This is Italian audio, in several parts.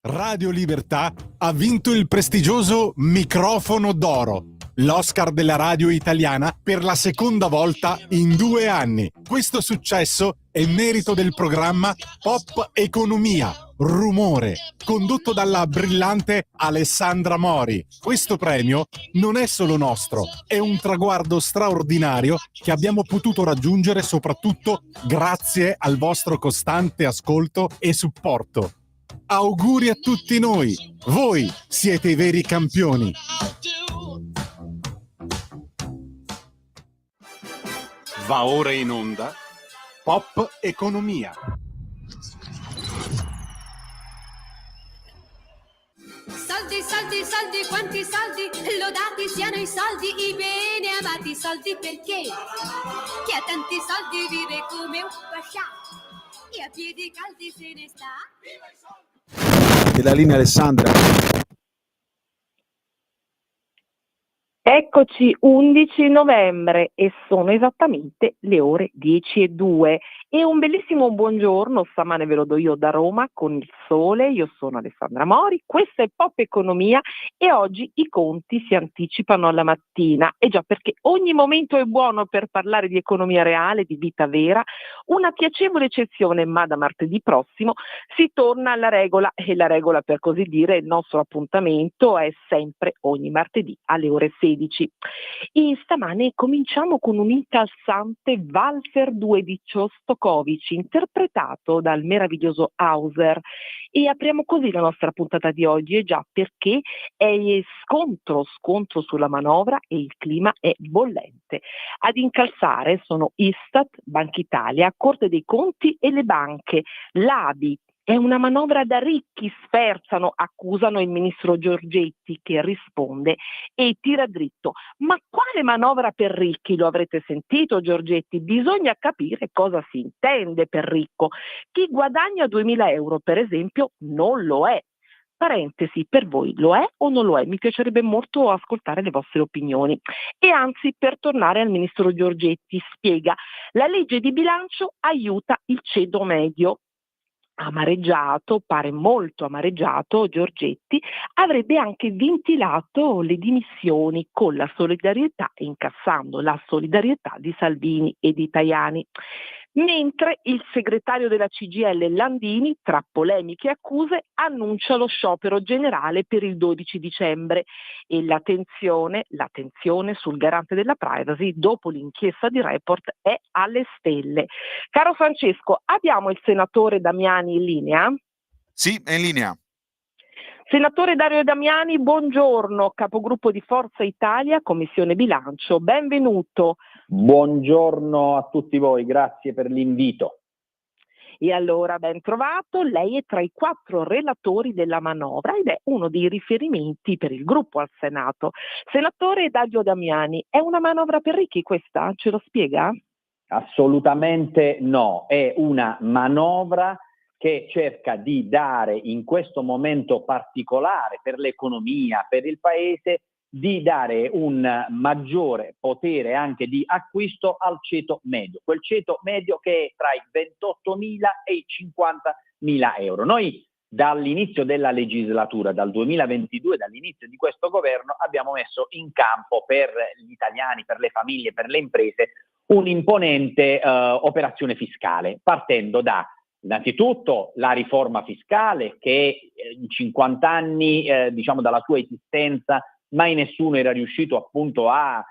Radio Libertà ha vinto il prestigioso Microfono d'Oro, l'Oscar della radio italiana per la seconda volta in 2 anni. Questo successo è merito del programma Pop Economia, Rumore, condotto dalla brillante Alessandra Mori. Questo premio non è solo nostro, è un traguardo straordinario che abbiamo potuto raggiungere soprattutto grazie al vostro costante ascolto e supporto. Auguri a tutti noi, voi siete i veri campioni. Va ora in onda Pop Economia. Soldi, soldi, soldi, quanti soldi, lodati siano i soldi, i bene amati soldi perché chi ha tanti soldi vive come un pascià e a piedi caldi se ne sta. Viva i soldi! Della linea Alessandra. Eccoci 11 novembre e sono esattamente le ore 10:02 e un bellissimo buongiorno, stamane ve lo do io da Roma con il sole. Io sono Alessandra Mori, questa è Pop Economia e oggi i conti si anticipano alla mattina, e già perché ogni momento è buono per parlare di economia reale, di vita vera. Una piacevole eccezione, ma da martedì prossimo si torna alla regola, e la regola, per così dire, il nostro appuntamento è sempre ogni martedì alle ore 16. E stamane cominciamo con un incalzante Walzer 2 di Shostakovich interpretato dal meraviglioso Hauser, e apriamo così la nostra puntata di oggi, e già perché è scontro sulla manovra e il clima è bollente. Ad incalzare sono Istat, Banca Italia, Corte dei Conti e le banche. L'ABI è una manovra da ricchi, sferzano, accusano il ministro Giorgetti, che risponde e tira dritto. Ma quale manovra per ricchi? Lo avrete sentito, Giorgetti? Bisogna capire cosa si intende per ricco. Chi guadagna 2.000 euro, per esempio, non lo è. Parentesi, per voi lo è o non lo è? Mi piacerebbe molto ascoltare le vostre opinioni. E anzi, per tornare al ministro Giorgetti, spiega: la legge di bilancio aiuta il ceto medio. Amareggiato, pare molto amareggiato, Giorgetti avrebbe anche ventilato le dimissioni con la solidarietà, incassando la solidarietà di Salvini e di Tajani. Mentre il segretario della CGIL Landini, tra polemiche e accuse, annuncia lo sciopero generale per il 12 dicembre e l'attenzione sul garante della privacy dopo l'inchiesta di Report è alle stelle. Caro Francesco, abbiamo il senatore Damiani in linea? Sì, è in linea. Senatore Dario Damiani, buongiorno, capogruppo di Forza Italia, Commissione Bilancio, benvenuto. Buongiorno a tutti voi, grazie per l'invito. E allora, ben trovato, lei è tra i 4 relatori della manovra ed è uno dei riferimenti per il gruppo al Senato. Senatore Dario Damiani, è una manovra per ricchi questa? Ce lo spiega? Assolutamente no, è una manovra che cerca di dare in questo momento particolare per l'economia, per il Paese, di dare un maggiore potere anche di acquisto al ceto medio, quel ceto medio che è tra i 28.000 e i 50.000 euro. Noi dall'inizio della legislatura, dal 2022, dall'inizio di questo governo, abbiamo messo in campo per gli italiani, per le famiglie, per le imprese, un'imponente operazione fiscale, partendo da innanzitutto la riforma fiscale che in 50 anni dalla sua esistenza mai nessuno era riuscito appunto a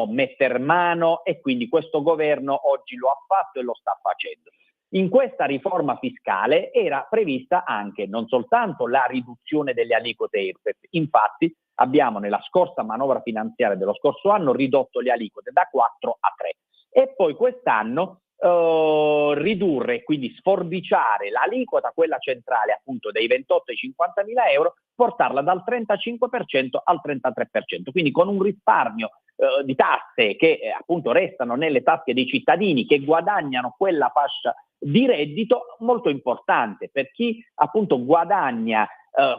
metter mano, e quindi questo governo oggi lo ha fatto e lo sta facendo. In questa riforma fiscale era prevista anche non soltanto la riduzione delle aliquote IRPEF, infatti abbiamo nella scorsa manovra finanziaria dello scorso anno ridotto le aliquote da 4 a 3 e poi quest'anno ridurre, quindi sforbiciare l'aliquota, quella centrale appunto dei 28 ai 50.000 euro, portarla dal 35% al 33%, quindi con un risparmio di tasse che appunto restano nelle tasche dei cittadini che guadagnano quella fascia di reddito molto importante. Per chi appunto guadagna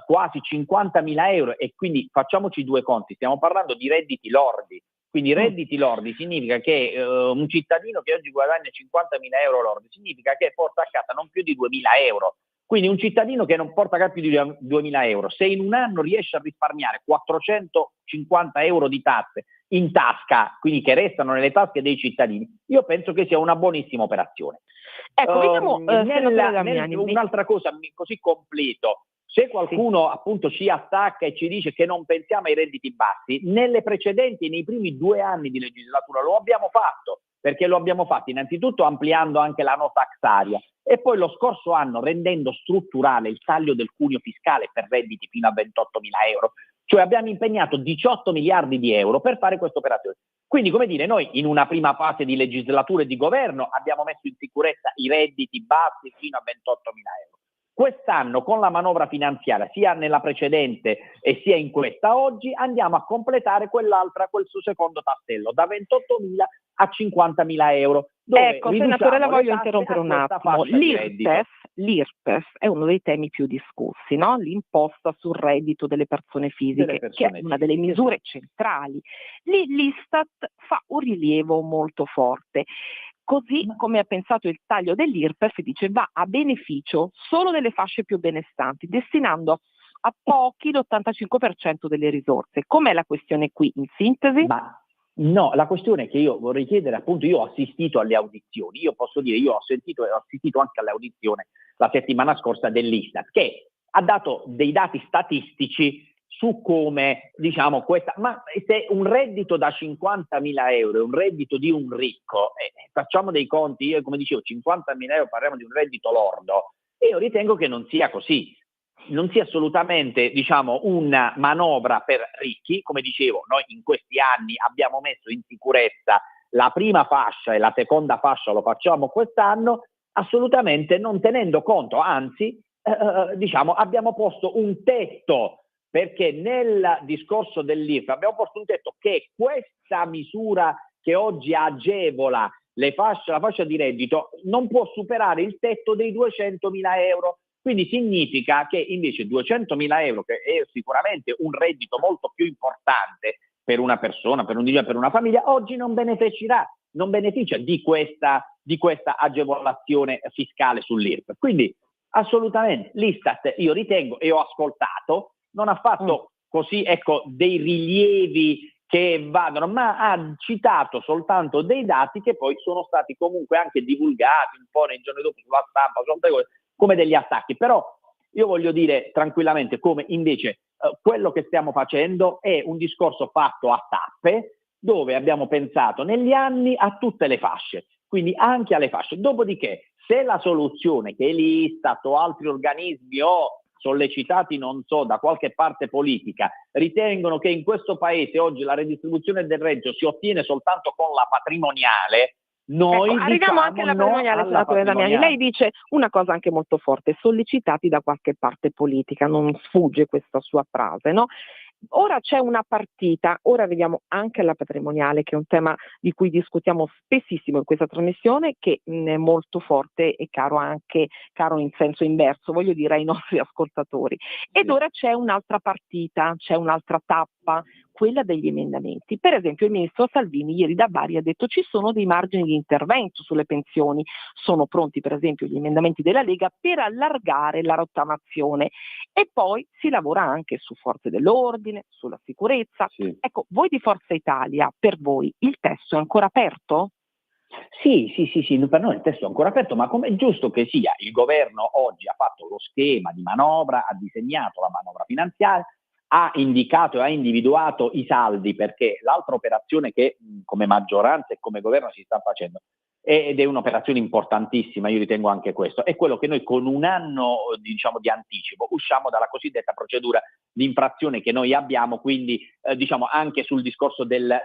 quasi 50.000 euro, e quindi facciamoci due conti, stiamo parlando di redditi lordi. Quindi redditi lordi significa che un cittadino che oggi guadagna 50.000 euro lordi significa che porta a casa non più di 2.000 euro. Quindi un cittadino che non porta a casa più di 2.000 euro, se in un anno riesce a risparmiare 450 euro di tasse in tasca, quindi che restano nelle tasche dei cittadini, io penso che sia una buonissima operazione. Ecco, vediamo, senatore Damiani. Un'altra cosa, così completo, se qualcuno appunto ci attacca e ci dice che non pensiamo ai redditi bassi, nelle precedenti, nei primi 2 anni di legislatura lo abbiamo fatto, perché lo abbiamo fatto innanzitutto ampliando anche la no tax area e poi lo scorso anno rendendo strutturale il taglio del cuneo fiscale per redditi fino a 28.000 euro, cioè abbiamo impegnato 18 miliardi di euro per fare questa operazione. Quindi, come dire, noi in una prima fase di legislatura e di governo abbiamo messo in sicurezza i redditi bassi fino a 28.000 euro. Quest'anno con la manovra finanziaria, sia nella precedente e sia in questa oggi, andiamo a completare quel suo secondo tassello, da 28.000 a 50.000 euro. Ecco, senatore, la voglio interrompere un attimo. L'IRPEF è uno dei temi più discussi, no? L'imposta sul reddito delle persone fisiche, che è una delle misure centrali. Lì l'Istat fa un rilievo molto forte. Così come ha pensato il taglio dell'IRPEF, dice va a beneficio solo delle fasce più benestanti, destinando a pochi l'85% delle risorse. Com'è la questione qui, in sintesi? No, la questione è che io vorrei chiedere, appunto, io ho assistito alle audizioni, io posso dire, io ho assistito anche all'audizione la settimana scorsa dell'Istat, che ha dato dei dati statistici su come, diciamo, ma se un reddito da 50.000 euro è un reddito di un ricco, facciamo dei conti, io come dicevo 50.000 euro parliamo di un reddito lordo, io ritengo che non sia così, non sia assolutamente, diciamo, una manovra per ricchi. Come dicevo, noi in questi anni abbiamo messo in sicurezza la prima fascia e la seconda fascia lo facciamo quest'anno, assolutamente non tenendo conto, anzi, diciamo, abbiamo posto un tetto, perché nel discorso dell'IRPEF abbiamo posto un tetto che questa misura che oggi agevola la fascia di reddito non può superare il tetto dei 200.000 euro. Quindi significa che invece 200.000 euro, che è sicuramente un reddito molto più importante per una persona, per un individuo, per una famiglia, oggi non beneficia di questa agevolazione fiscale sull'IRPEF. Quindi assolutamente l'Istat, io ritengo, e ho ascoltato, non ha fatto così, ecco, dei rilievi che vadano, ma ha citato soltanto dei dati che poi sono stati comunque anche divulgati un po' nei giorni dopo sulla stampa, come degli attacchi. Però io voglio dire tranquillamente come invece quello che stiamo facendo è un discorso fatto a tappe, dove abbiamo pensato negli anni a tutte le fasce, quindi anche alle fasce. Dopodiché, se la soluzione che l'Istat o altri organismi o sollecitati, non so, da qualche parte politica, ritengono che in questo paese oggi la redistribuzione del reddito si ottiene soltanto con la patrimoniale, noi arriviamo anche alla patrimoniale, senatore Damiani. Lei dice una cosa anche molto forte, sollecitati da qualche parte politica, non sfugge questa sua frase, no? Ora c'è una partita, ora vediamo anche la patrimoniale, che è un tema di cui discutiamo spessissimo in questa trasmissione, che è molto forte e caro in senso inverso, voglio dire, ai nostri ascoltatori. Ed ora c'è un'altra partita, c'è un'altra tappa, quella degli emendamenti. Per esempio il ministro Salvini ieri da Bari ha detto ci sono dei margini di intervento sulle pensioni, sono pronti per esempio gli emendamenti della Lega per allargare la rottamazione e poi si lavora anche su forze dell'ordine, sulla sicurezza. Sì. Ecco, voi di Forza Italia, per voi il testo è ancora aperto? Sì, per noi il testo è ancora aperto, ma come è giusto che sia, il governo oggi ha fatto lo schema di manovra, ha disegnato la manovra finanziaria, ha indicato e ha individuato i saldi, perché l'altra operazione che come maggioranza e come governo si sta facendo, ed è un'operazione importantissima, io ritengo anche questo, è quello che noi con un anno, diciamo, di anticipo usciamo dalla cosiddetta procedura di infrazione che noi abbiamo, quindi diciamo anche sul discorso del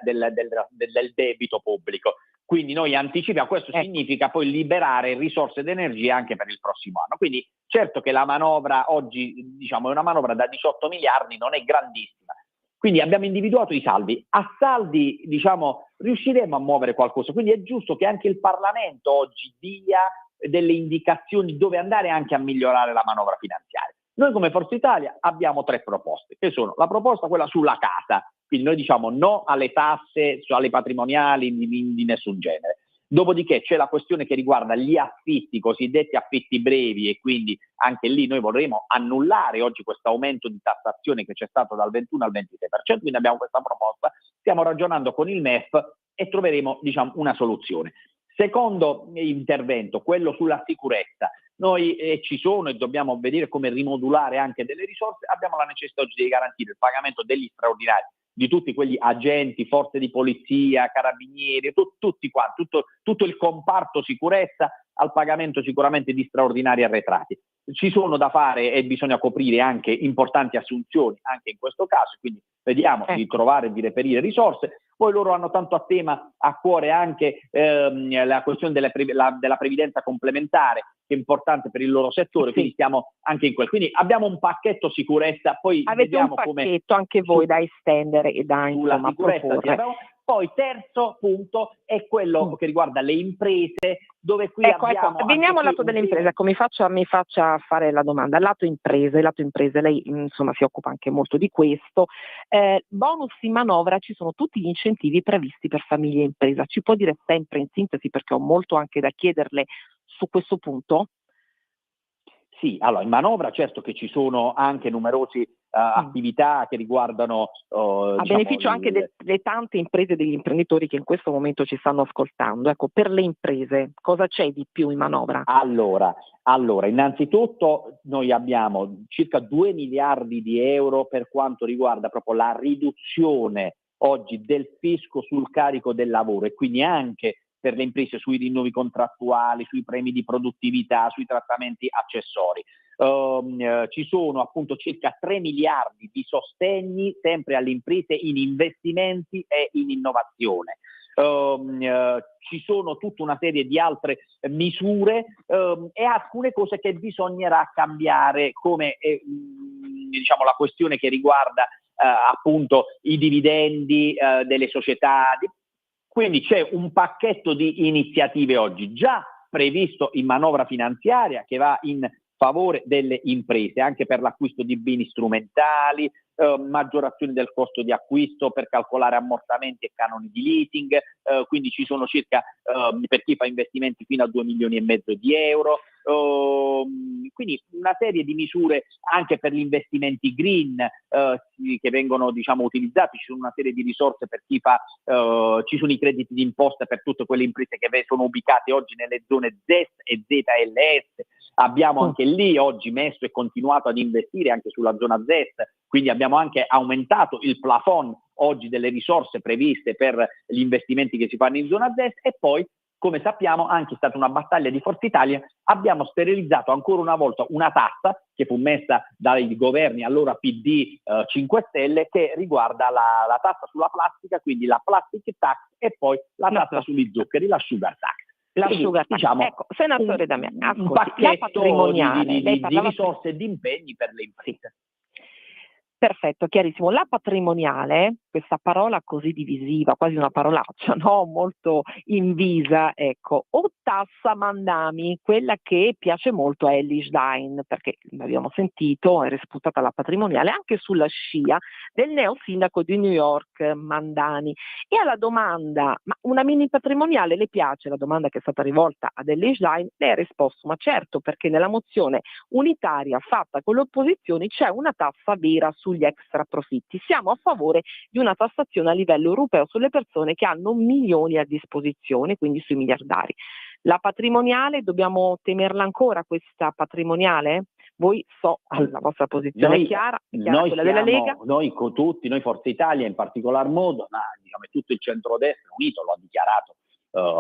debito pubblico. Quindi noi anticipiamo, questo significa poi liberare risorse ed energie anche per il prossimo anno. Quindi certo che la manovra oggi, diciamo, è una manovra da 18 miliardi, non è grandissima. Quindi abbiamo individuato i saldi. A saldi, diciamo, riusciremo a muovere qualcosa. Quindi è giusto che anche il Parlamento oggi dia delle indicazioni dove andare anche a migliorare la manovra finanziaria. Noi come Forza Italia abbiamo 3 proposte, che sono la proposta quella sulla casa, quindi noi diciamo no alle tasse, alle patrimoniali di nessun genere. Dopodiché c'è la questione che riguarda gli affitti, cosiddetti affitti brevi, e quindi anche lì noi vorremmo annullare oggi questo aumento di tassazione che c'è stato dal 21 al 26%, quindi abbiamo questa proposta, stiamo ragionando con il MEF e troveremo, diciamo, una soluzione. Secondo intervento, quello sulla sicurezza. Noi ci sono e dobbiamo vedere come rimodulare anche delle risorse, abbiamo la necessità oggi di garantire il pagamento degli straordinari di tutti quegli agenti, forze di polizia, carabinieri, tutti quanti, tutto il comparto sicurezza al pagamento sicuramente di straordinari arretrati. Ci sono da fare e bisogna coprire anche importanti assunzioni anche in questo caso, quindi vediamo di trovare e di reperire risorse. Poi loro hanno tanto a cuore anche la questione della previdenza complementare, che è importante per il loro settore, quindi stiamo anche in quel. Quindi abbiamo un pacchetto sicurezza, poi avete vediamo un pacchetto anche voi da estendere e da insomma proporre. Poi terzo punto è quello che riguarda le imprese, dove qui abbiamo... Veniamo al lato delle imprese, mi faccia fare la domanda. Lato imprese, lei insomma si occupa anche molto di questo. Bonus in manovra, ci sono tutti gli incentivi previsti per famiglie e impresa. Ci può dire sempre in sintesi, perché ho molto anche da chiederle su questo punto? Sì, allora in manovra certo che ci sono anche numerosi attività che riguardano a beneficio anche delle tante imprese e degli imprenditori che in questo momento ci stanno ascoltando. Ecco, per le imprese cosa c'è di più in manovra? Allora, innanzitutto noi abbiamo circa 2 miliardi di euro per quanto riguarda proprio la riduzione oggi del fisco sul carico del lavoro, e quindi anche per le imprese sui rinnovi contrattuali, sui premi di produttività, sui trattamenti accessori. Ci sono appunto circa 3 miliardi di sostegni sempre alle imprese in investimenti e in innovazione. Ci sono tutta una serie di altre misure e alcune cose che bisognerà cambiare, come diciamo la questione che riguarda appunto i dividendi delle società. Quindi c'è un pacchetto di iniziative oggi già previsto in manovra finanziaria che va in favore delle imprese, anche per l'acquisto di beni strumentali, maggiorazione del costo di acquisto per calcolare ammortamenti e canoni di leasing, quindi ci sono circa per chi fa investimenti fino a 2 milioni e mezzo di euro, quindi una serie di misure anche per gli investimenti green che vengono diciamo utilizzati. Ci sono una serie di risorse per chi fa, ci sono i crediti d'imposta per tutte quelle imprese che sono ubicate oggi nelle zone ZES e ZLS. Abbiamo anche lì oggi messo e continuato ad investire anche sulla zona ZES, quindi abbiamo anche aumentato il plafond oggi delle risorse previste per gli investimenti che si fanno in zona ZES. E poi, come sappiamo, anche è stata una battaglia di Forza Italia, abbiamo sterilizzato ancora una volta una tassa che fu messa dai governi allora PD 5 Stelle, che riguarda la tassa sulla plastica, quindi la plastic tax, e poi la tassa sugli zuccheri, la sugar tax. Diciamo, ecco, senatore Damiani, un pacchetto di risorse e di impegni per le imprese. Perfetto, chiarissimo. La patrimoniale, questa parola così divisiva, quasi una parolaccia, no? Molto invisa, ecco, o tassa mandami, quella che piace molto a Elly Schlein, perché l'abbiamo sentito, era sputata la patrimoniale anche sulla scia del neo sindaco di New York, Mandani. E alla domanda, ma una mini patrimoniale le piace? La domanda che è stata rivolta ad Elly Schlein, lei ha risposto, ma certo, perché nella mozione unitaria fatta con le opposizioni c'è una tassa vera sugli extra profitti. Siamo a favore di una tassazione a livello europeo sulle persone che hanno milioni a disposizione, quindi sui miliardari. La patrimoniale, dobbiamo temerla ancora questa patrimoniale? Voi la vostra posizione è chiara quella della Lega? Noi Forza Italia in particolar modo, ma diciamo tutto il centrodestra unito lo ha dichiarato,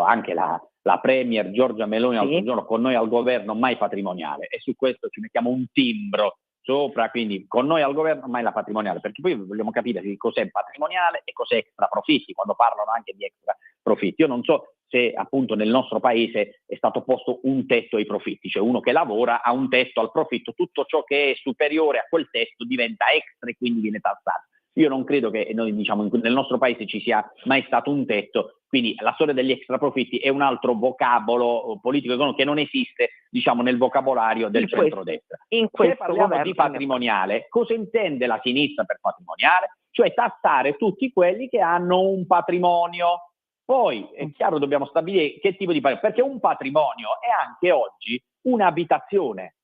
anche la Premier Giorgia Meloni l'altro giorno, con noi al governo mai patrimoniale, e su questo ci mettiamo un timbro sopra, quindi con noi al governo mai la patrimoniale, perché poi vogliamo capire cos'è patrimoniale e cos'è extra profitti, quando parlano anche di extra profitti. Io non so se appunto nel nostro paese è stato posto un tetto ai profitti, cioè uno che lavora ha un tetto al profitto, tutto ciò che è superiore a quel tetto diventa extra e quindi viene tassato. Io non credo che noi, diciamo, nel nostro paese ci sia mai stato un tetto, quindi la storia degli extra profitti è un altro vocabolo politico che non esiste, diciamo, nel vocabolario del centrodestra. Se parliamo di patrimoniale, cosa intende la sinistra per patrimoniale? Cioè tassare tutti quelli che hanno un patrimonio. Poi è chiaro, dobbiamo stabilire che tipo di patrimonio, perché un patrimonio è anche oggi un'abitazione.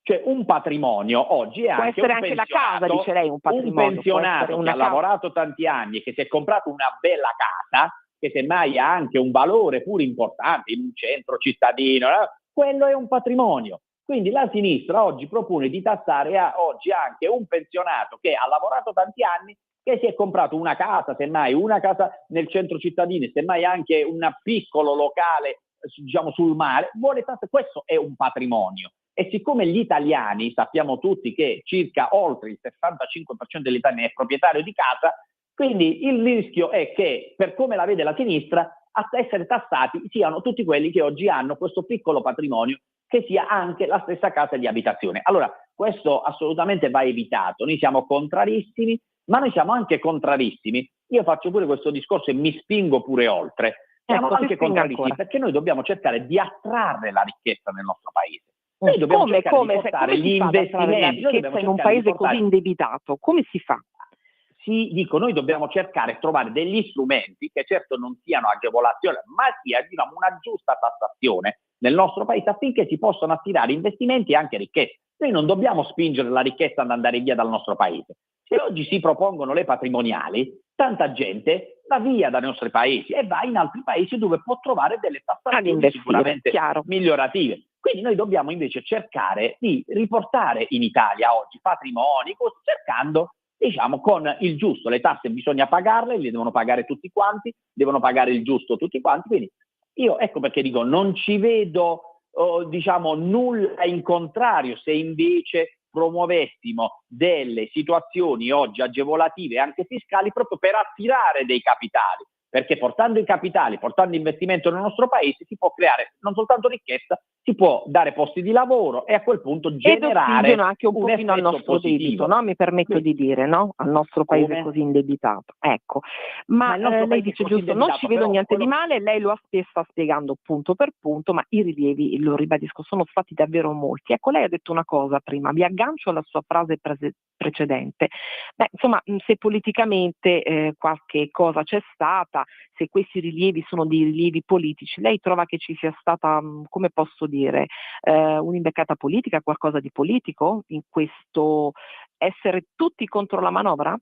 Cioè un patrimonio oggi è Può anche essere un anche la casa, dice lei, un patrimonio. un pensionato che ha lavorato tanti anni e che si è comprato una bella casa, che semmai ha anche un valore pure importante in un centro cittadino, quello è un patrimonio. Quindi la sinistra oggi propone di tassare oggi anche un pensionato che ha lavorato tanti anni, che si è comprato una casa, semmai una casa nel centro cittadino, semmai anche un piccolo locale, diciamo, sul mare, vuole tassare. Questo è un patrimonio. E siccome gli italiani, sappiamo tutti che circa oltre il 65% degli italiani è proprietario di casa, quindi il rischio è che, per come la vede la sinistra, a essere tassati siano tutti quelli che oggi hanno questo piccolo patrimonio, che sia anche la stessa casa di abitazione. Allora, questo assolutamente va evitato. Noi siamo contrarissimi, ma noi siamo anche contrarissimi. Io faccio pure questo discorso e mi spingo pure oltre. Siamo anche contrarissimi perché noi dobbiamo cercare di attrarre la ricchezza nel nostro paese. Noi dobbiamo cercare di portare gli investimenti. La ricchezza in un paese così indebitato, come si fa? Noi dobbiamo cercare di trovare degli strumenti che certo non siano agevolazioni, ma sia, diciamo, una giusta tassazione nel nostro paese affinché si possano attirare investimenti e anche ricchezza. Noi non dobbiamo spingere la ricchezza ad andare via dal nostro paese. Se oggi si propongono le patrimoniali, tanta gente va via dai nostri paesi e va in altri paesi dove può trovare delle tassazioni sicuramente migliorative. Quindi noi dobbiamo invece cercare di riportare in Italia oggi patrimoni, cercando, diciamo, con il giusto. Le tasse bisogna pagarle, le devono pagare tutti quanti, devono pagare il giusto tutti quanti. Quindi io, ecco perché dico, non ci vedo, diciamo, nulla in contrario se invece promuovessimo delle situazioni oggi agevolative e anche fiscali proprio per attirare dei capitali, perché portando i capitali, portando investimento nel nostro paese si può creare non soltanto ricchezza, si può dare posti di lavoro e a quel punto generare anche un pochino al nostro debito, no? Mi permetto di dire, no? Al nostro paese così indebitato. Ecco, ma lei dice giusto, non ci vedo niente di male, lei lo sta spiegando punto per punto, ma i rilievi, lo ribadisco, sono stati davvero molti. Ecco, lei ha detto una cosa prima, mi aggancio alla sua frase precedente. Beh, insomma, se politicamente qualche cosa c'è stata, se questi rilievi sono dei rilievi politici, lei trova che ci sia stata, come posso dire, un'imbeccata politica, qualcosa di politico in questo essere tutti contro la manovra?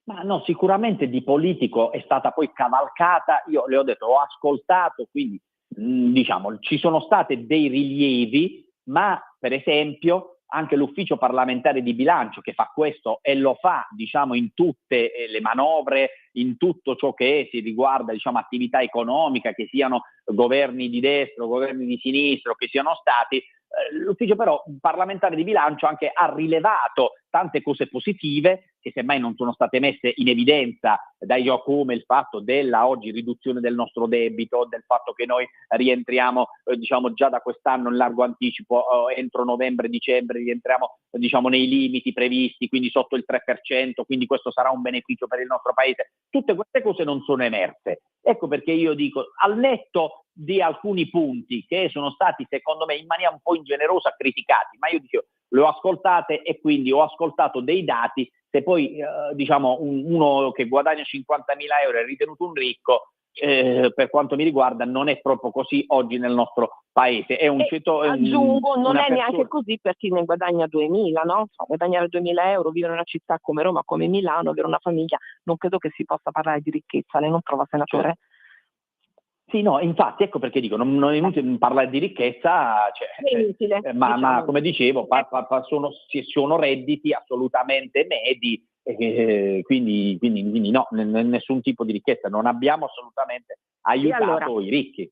Ma no, sicuramente di politico è stata poi cavalcata, io le ho detto, ho ascoltato, quindi diciamo ci sono stati dei rilievi, ma per esempio anche l'ufficio parlamentare di bilancio che fa questo e lo fa, diciamo, in tutte le manovre, in tutto ciò che si riguarda, diciamo, attività economica, che siano governi di destra o governi di sinistra, che siano stati, l'ufficio però parlamentare di bilancio anche ha rilevato tante cose positive che semmai non sono state messe in evidenza da io, come il fatto della oggi riduzione del nostro debito, del fatto che noi rientriamo diciamo già da quest'anno in largo anticipo, entro novembre-dicembre rientriamo diciamo nei limiti previsti, quindi sotto il 3%, quindi questo sarà un beneficio per il nostro paese. Tutte queste cose non sono emerse. Ecco perché io dico, al netto di alcuni punti che sono stati secondo me in maniera un po' ingenerosa criticati, ma io dicevo, le ho ascoltate e quindi ho ascoltato dei dati. Se poi diciamo uno che guadagna 50.000 euro è ritenuto un ricco, per quanto mi riguarda non è proprio così oggi nel nostro paese. È un aggiungo, non è neanche così per chi ne guadagna 2.000, no? Guadagnare 2.000 euro, vivere in una città come Roma, come Milano, avere una famiglia, non credo che si possa parlare di ricchezza. Lei non trova, senatore? Cioè, sì, no, infatti, ecco perché dico, non è inutile parlare di ricchezza, ma come dicevo, sono redditi assolutamente medi, quindi no, nessun tipo di ricchezza, non abbiamo assolutamente aiutato i ricchi.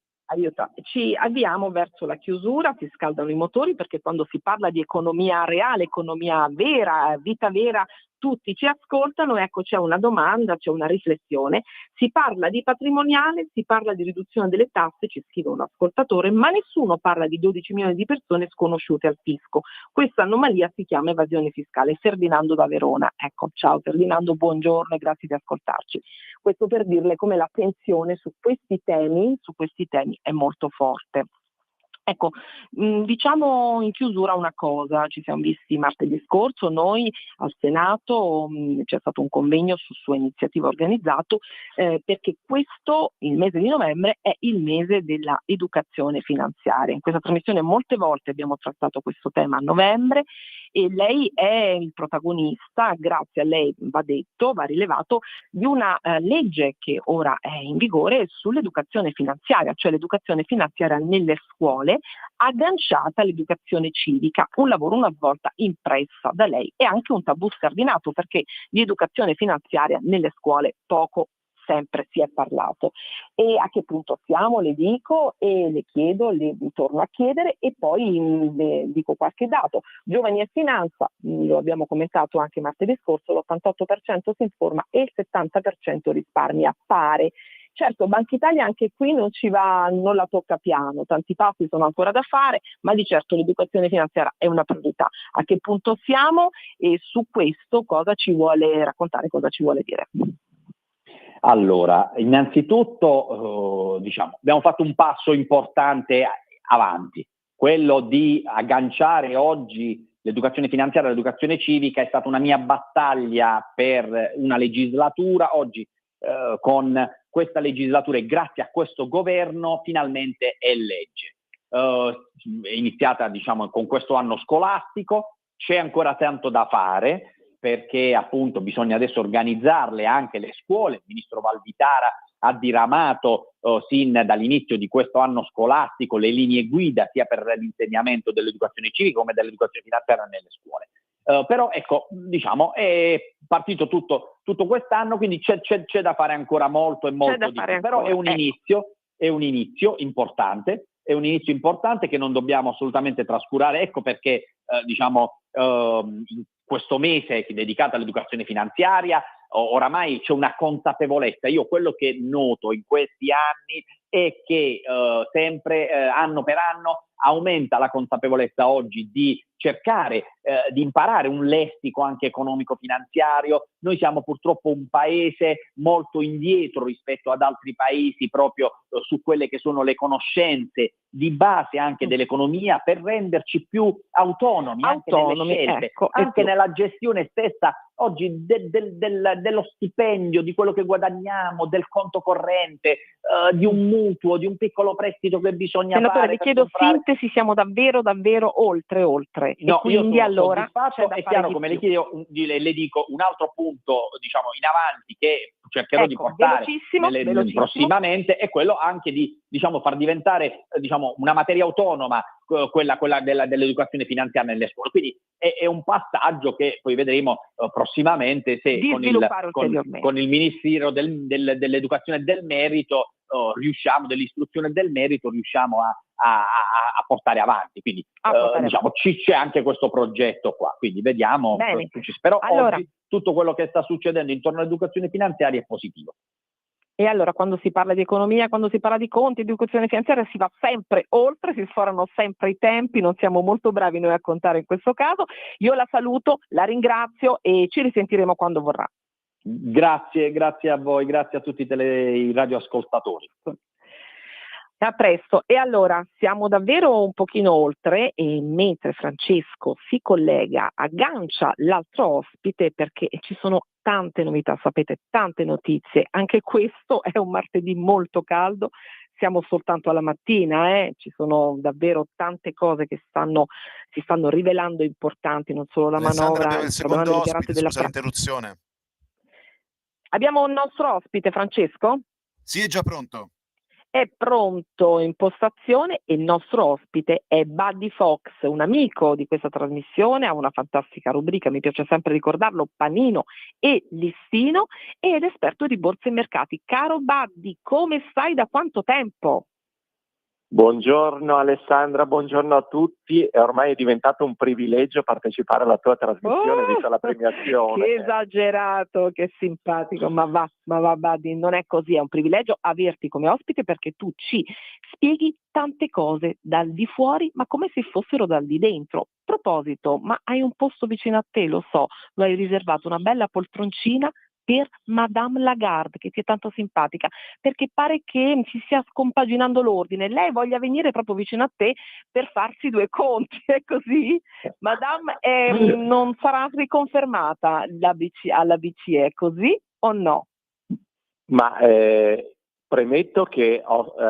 Ci avviamo verso la chiusura, si scaldano i motori perché quando si parla di economia reale, economia vera, vita vera, tutti ci ascoltano. Ecco, c'è una domanda, c'è una riflessione. Si parla di patrimoniale, si parla di riduzione delle tasse, ci scrive un ascoltatore, ma nessuno parla di 12 milioni di persone sconosciute al fisco. Questa anomalia si chiama evasione fiscale. Ferdinando da Verona. Ecco, ciao Ferdinando, buongiorno e grazie di ascoltarci. Questo per dirle come la tensione su questi temi è molto forte. Ecco, diciamo in chiusura una cosa: ci siamo visti martedì scorso, noi al Senato, c'è stato un convegno su sua iniziativa organizzato, perché questo, il mese di novembre, è il mese della educazione finanziaria. In questa trasmissione molte volte abbiamo trattato questo tema a novembre e lei è il protagonista, grazie a lei va detto, va rilevato, di una legge che ora è in vigore sull'educazione finanziaria, cioè l'educazione finanziaria nelle scuole, agganciata all'educazione civica, un lavoro, una svolta impressa da lei e anche un tabù scardinato, perché di educazione finanziaria nelle scuole poco sempre si è parlato. E a che punto siamo, le dico, e le chiedo, le torno a chiedere e poi le dico qualche dato. Giovani e finanza, lo abbiamo commentato anche martedì scorso, l'88% si informa e il 70% risparmia, pare. Certo, Banca Italia anche qui non la tocca piano, tanti passi sono ancora da fare, ma di certo l'educazione finanziaria è una priorità. A che punto siamo e su questo cosa ci vuole raccontare, cosa ci vuole dire? Allora, innanzitutto abbiamo fatto un passo importante avanti, quello di agganciare oggi l'educazione finanziaria all'educazione civica è stata una mia battaglia per una legislatura. Oggi con questa legislatura e grazie a questo governo finalmente è legge. È iniziata con questo anno scolastico, c'è ancora tanto da fare perché appunto bisogna adesso organizzarle anche le scuole. Il ministro Valditara ha diramato sin dall'inizio di questo anno scolastico le linee guida sia per l'insegnamento dell'educazione civica come dell'educazione finanziaria nelle scuole. Però ecco, è partito tutto quest'anno, quindi c'è da fare ancora molto e molto di più. Però è un inizio importante, che non dobbiamo assolutamente trascurare. Ecco perché in questo mese dedicato all'educazione finanziaria oramai c'è una consapevolezza. Io quello che noto in questi anni è che sempre anno per anno aumenta la consapevolezza oggi di cercare di imparare un lessico anche economico-finanziario. Noi siamo purtroppo un paese molto indietro rispetto ad altri paesi proprio su quelle che sono le conoscenze di base anche dell'economia, per renderci più autonomi anche nelle scelte, anche nella gestione stessa oggi dello stipendio, di quello che guadagniamo, del conto corrente, di un mutuo, di un piccolo prestito che bisogna fare. Senatore, vi chiedo sintesi, siamo davvero oltre. No, e quindi allora è chiaro, come le chiedo, le dico un altro punto in avanti che cercherò di portare velocissimo. prossimamente, è quello anche di far diventare una materia autonoma quella dell'educazione finanziaria nelle scuole. Quindi è un passaggio che poi vedremo prossimamente se con il Ministero dell'Educazione e del Merito dell'istruzione e del merito riusciamo a portare avanti. Quindi c'è anche questo progetto qua, quindi vediamo. Però allora, oggi tutto quello che sta succedendo intorno all'educazione finanziaria è positivo. E allora quando si parla di economia, quando si parla di conti, di educazione finanziaria, si va sempre oltre, si sforano sempre i tempi, non siamo molto bravi noi a contare in questo caso. Io la saluto, la ringrazio e ci risentiremo quando vorrà. Grazie a voi, grazie a tutti i radioascoltatori. A presto. E allora siamo davvero un pochino oltre, e mentre Francesco si collega, aggancia l'altro ospite, perché ci sono tante novità, sapete, tante notizie. Anche questo è un martedì molto caldo, siamo soltanto alla mattina, ci sono davvero tante cose che si stanno rivelando importanti, non solo la Alessandra, manovra, il secondo ospite, della scusa l'interruzione. Abbiamo un nostro ospite, Francesco? Sì, è già pronto. È pronto in postazione e il nostro ospite è Buddy Fox, un amico di questa trasmissione, ha una fantastica rubrica, mi piace sempre ricordarlo, Panino e Listino, ed è esperto di borse e mercati. Caro Buddy, come stai, da quanto tempo? Buongiorno Alessandra, buongiorno a tutti. Ormai è diventato un privilegio partecipare alla tua trasmissione, vista la premiazione. Che esagerato, che simpatico, ma va Buddy, non è così, è un privilegio averti come ospite perché tu ci spieghi tante cose dal di fuori, ma come se fossero dal di dentro. A proposito, ma hai un posto vicino a te, lo so, lo hai riservato, una bella poltroncina per Madame Lagarde, che ti è tanto simpatica, perché pare che si stia scompaginando l'ordine, lei voglia venire proprio vicino a te per farsi due conti, è così? Madame non sarà riconfermata alla BCE, è così o no? Ma premetto che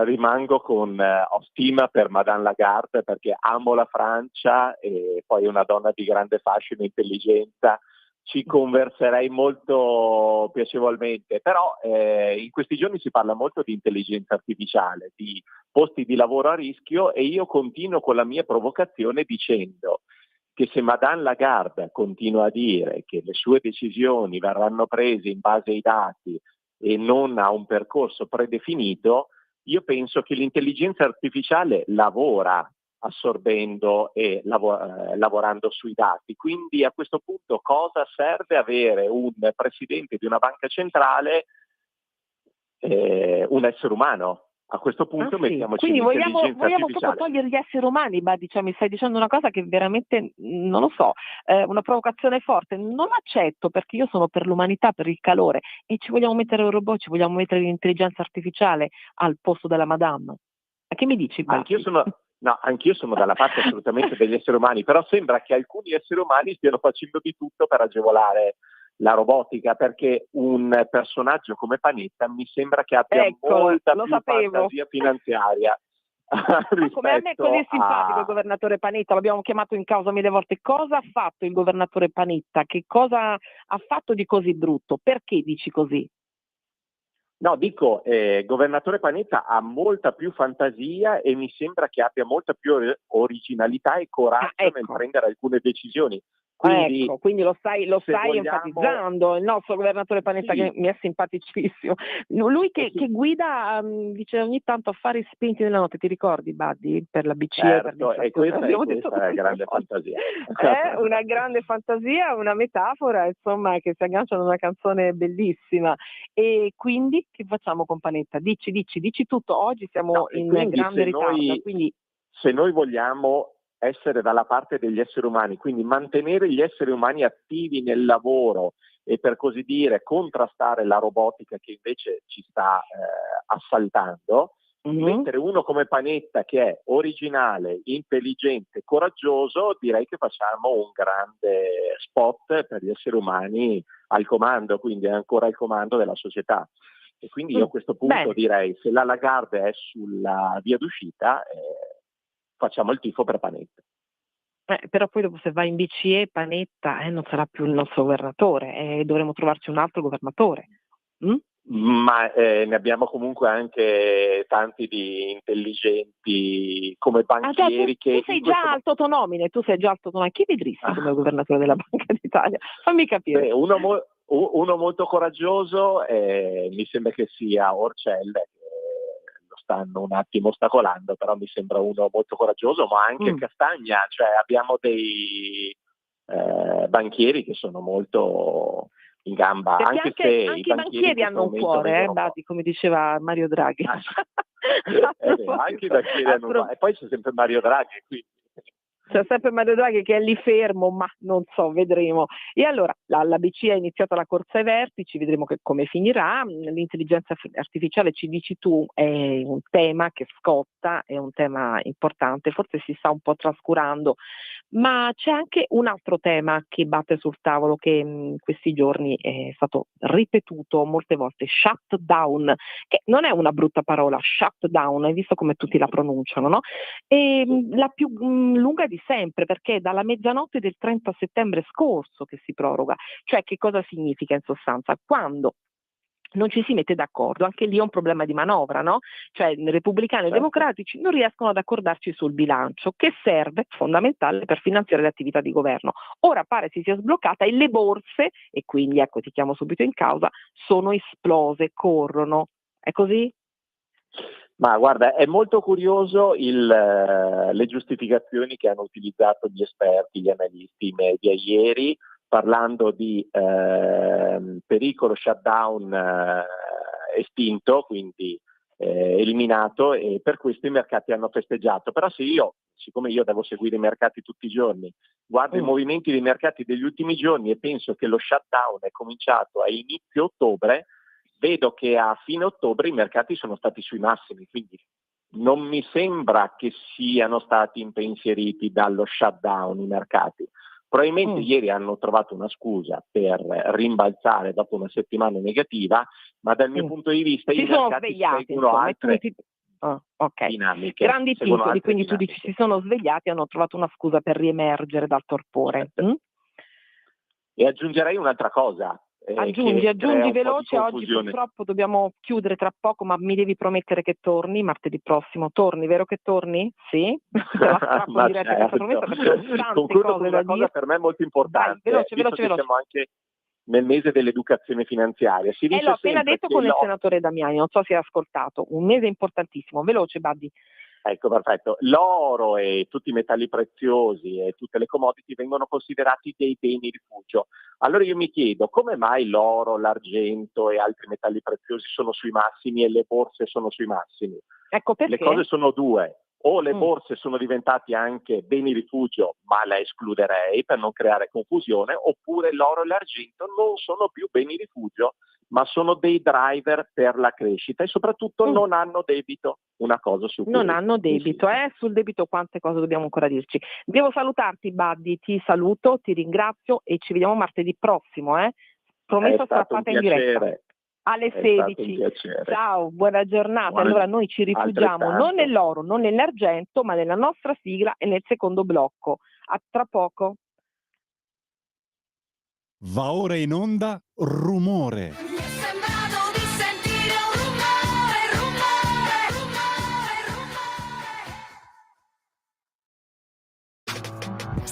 rimango ho stima per Madame Lagarde perché amo la Francia e poi è una donna di grande fascino e intelligenza. Ci converserei molto piacevolmente, però in questi giorni si parla molto di intelligenza artificiale, di posti di lavoro a rischio e io continuo con la mia provocazione dicendo che se Madame Lagarde continua a dire che le sue decisioni verranno prese in base ai dati e non a un percorso predefinito, io penso che l'intelligenza artificiale lavora assorbendo e lavorando sui dati. Quindi a questo punto cosa serve avere un presidente di una banca centrale, un essere umano? A questo punto mettiamoci quindi l'intelligenza vogliamo proprio artificiale. togliere gli esseri umani, mi stai dicendo una cosa che veramente, non lo so, una provocazione forte, non accetto perché io sono per l'umanità, per il calore e ci vogliamo mettere un robot, ci vogliamo mettere l'intelligenza artificiale al posto della Madame. A che mi dici? Anch'io sono dalla parte assolutamente degli esseri umani, però sembra che alcuni esseri umani stiano facendo di tutto per agevolare la robotica, perché un personaggio come Panetta mi sembra che abbia molta più fantasia finanziaria. Come a me è così simpatico il governatore Panetta, l'abbiamo chiamato in causa mille volte. Cosa ha fatto il governatore Panetta? Che cosa ha fatto di così brutto? Perché dici così? No, dico, governatore Panetta ha molta più fantasia e mi sembra che abbia molta più originalità e coraggio nel prendere alcune decisioni. Quindi lo stai enfatizzando, il nostro governatore Panetta, che mi è simpaticissimo. Lui che guida, dice ogni tanto affari spenti nella notte, ti ricordi Buddy? Per la BCE. Certo, e questa è grande fantasia. È una grande fantasia, una metafora, insomma, che si aggancia ad una canzone bellissima. E quindi che facciamo con Panetta? Dici tutto, oggi siamo in grande ritardo. Se noi vogliamo essere dalla parte degli esseri umani, quindi mantenere gli esseri umani attivi nel lavoro e per così dire contrastare la robotica che invece ci sta assaltando, mettere uno come Panetta che è originale, intelligente, coraggioso, direi che facciamo un grande spot per gli esseri umani al comando, quindi è ancora al comando della società. E quindi io a questo punto direi, se la Lagarde è sulla via d'uscita, facciamo il tifo per Panetta. Però poi dopo se va in BCE Panetta non sarà più il nostro governatore, dovremo trovarci un altro governatore. Ma ne abbiamo comunque anche tanti di intelligenti come banchieri tu sei già autonomine, chi vedresti come governatore della Banca d'Italia? Fammi capire. Uno molto coraggioso, mi sembra che sia Orcelle, lo stanno un attimo ostacolando, però mi sembra uno molto coraggioso, ma anche Castagna, cioè abbiamo dei banchieri che sono molto in gamba, anche i banchieri hanno un cuore, come diceva Mario Draghi. Anche i banchieri hanno un cuore, e poi c'è sempre Mario Draghi, quindi. C'è sempre Mario Draghi che è lì fermo, ma non so, vedremo. E allora la BCE ha iniziato la corsa ai vertici, vedremo come finirà. L'intelligenza artificiale, ci dici tu, è un tema che scotta, è un tema importante, forse si sta un po' trascurando, ma c'è anche un altro tema che batte sul tavolo, che in questi giorni è stato ripetuto molte volte: shutdown, che non è una brutta parola, shutdown, hai visto come tutti la pronunciano, no? E la più lunga di sempre, perché è dalla mezzanotte del 30 settembre scorso che si proroga. Cioè, che cosa significa in sostanza? Quando non ci si mette d'accordo, anche lì è un problema di manovra, no? Cioè repubblicani e democratici non riescono ad accordarci sul bilancio, che serve, fondamentale, per finanziare le attività di governo. Ora pare si sia sbloccata e le borse, e quindi ecco ti chiamo subito in causa, sono esplose, corrono. È così? Ma guarda, è molto curioso le giustificazioni che hanno utilizzato gli esperti, gli analisti, i media ieri, parlando di pericolo shutdown estinto, quindi eliminato, e per questo i mercati hanno festeggiato. Però se siccome io devo seguire i mercati tutti i giorni, guardo i movimenti dei mercati degli ultimi giorni e penso che lo shutdown è cominciato a inizio ottobre, vedo che a fine ottobre i mercati sono stati sui massimi, quindi non mi sembra che siano stati impensieriti dallo shutdown i mercati. Probabilmente ieri hanno trovato una scusa per rimbalzare dopo una settimana negativa, ma dal mio punto di vista i mercati seguono altre dinamiche. Grandi titoli, quindi tu dici si sono svegliati e hanno trovato una scusa per riemergere dal torpore. E aggiungerei un'altra cosa. Aggiungi veloce, oggi purtroppo dobbiamo chiudere tra poco, ma mi devi promettere che torni martedì prossimo. Torni, vero che torni? Sì? Te la strappo in diretta questa promessa perché ho tante concludo cose con da una cosa dire. per me molto importante. Vai, veloce. Siamo anche nel mese dell'educazione finanziaria. Si dice l'ho appena detto con il senatore senatore Damiani, non so se hai ascoltato. Un mese importantissimo. Veloce, Buddy. Ecco, perfetto. L'oro e tutti i metalli preziosi e tutte le commodity vengono considerati dei beni rifugio. Allora io mi chiedo come mai l'oro, l'argento e altri metalli preziosi sono sui massimi e le borse sono sui massimi? Ecco perché. Le cose sono due. O le borse sono diventati anche beni rifugio, ma la escluderei per non creare confusione, oppure l'oro e l'argento non sono più beni rifugio, ma sono dei driver per la crescita e soprattutto non hanno debito. Una cosa su cui non hanno debito, sul debito quante cose dobbiamo ancora dirci. Devo salutarti, Buddy, ti saluto, ti ringrazio e ci vediamo martedì prossimo, promesso strappata in diretta alle 16. Ciao, buona giornata. Allora noi ci rifugiamo non nell'oro, non nell'argento, ma nella nostra sigla e nel secondo blocco. A tra poco. Va ora in onda Rumore.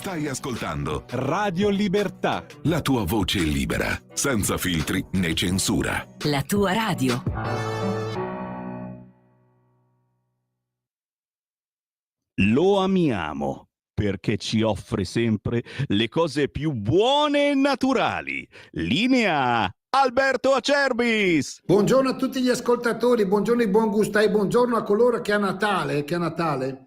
Stai ascoltando Radio Libertà. la tua voce libera, senza filtri né censura. La tua radio. Lo amiamo perché ci offre sempre le cose più buone e naturali. Linea Alberto Acerbis. Buongiorno a tutti gli ascoltatori, buongiorno ai buon gusto e buongiorno a coloro che a Natale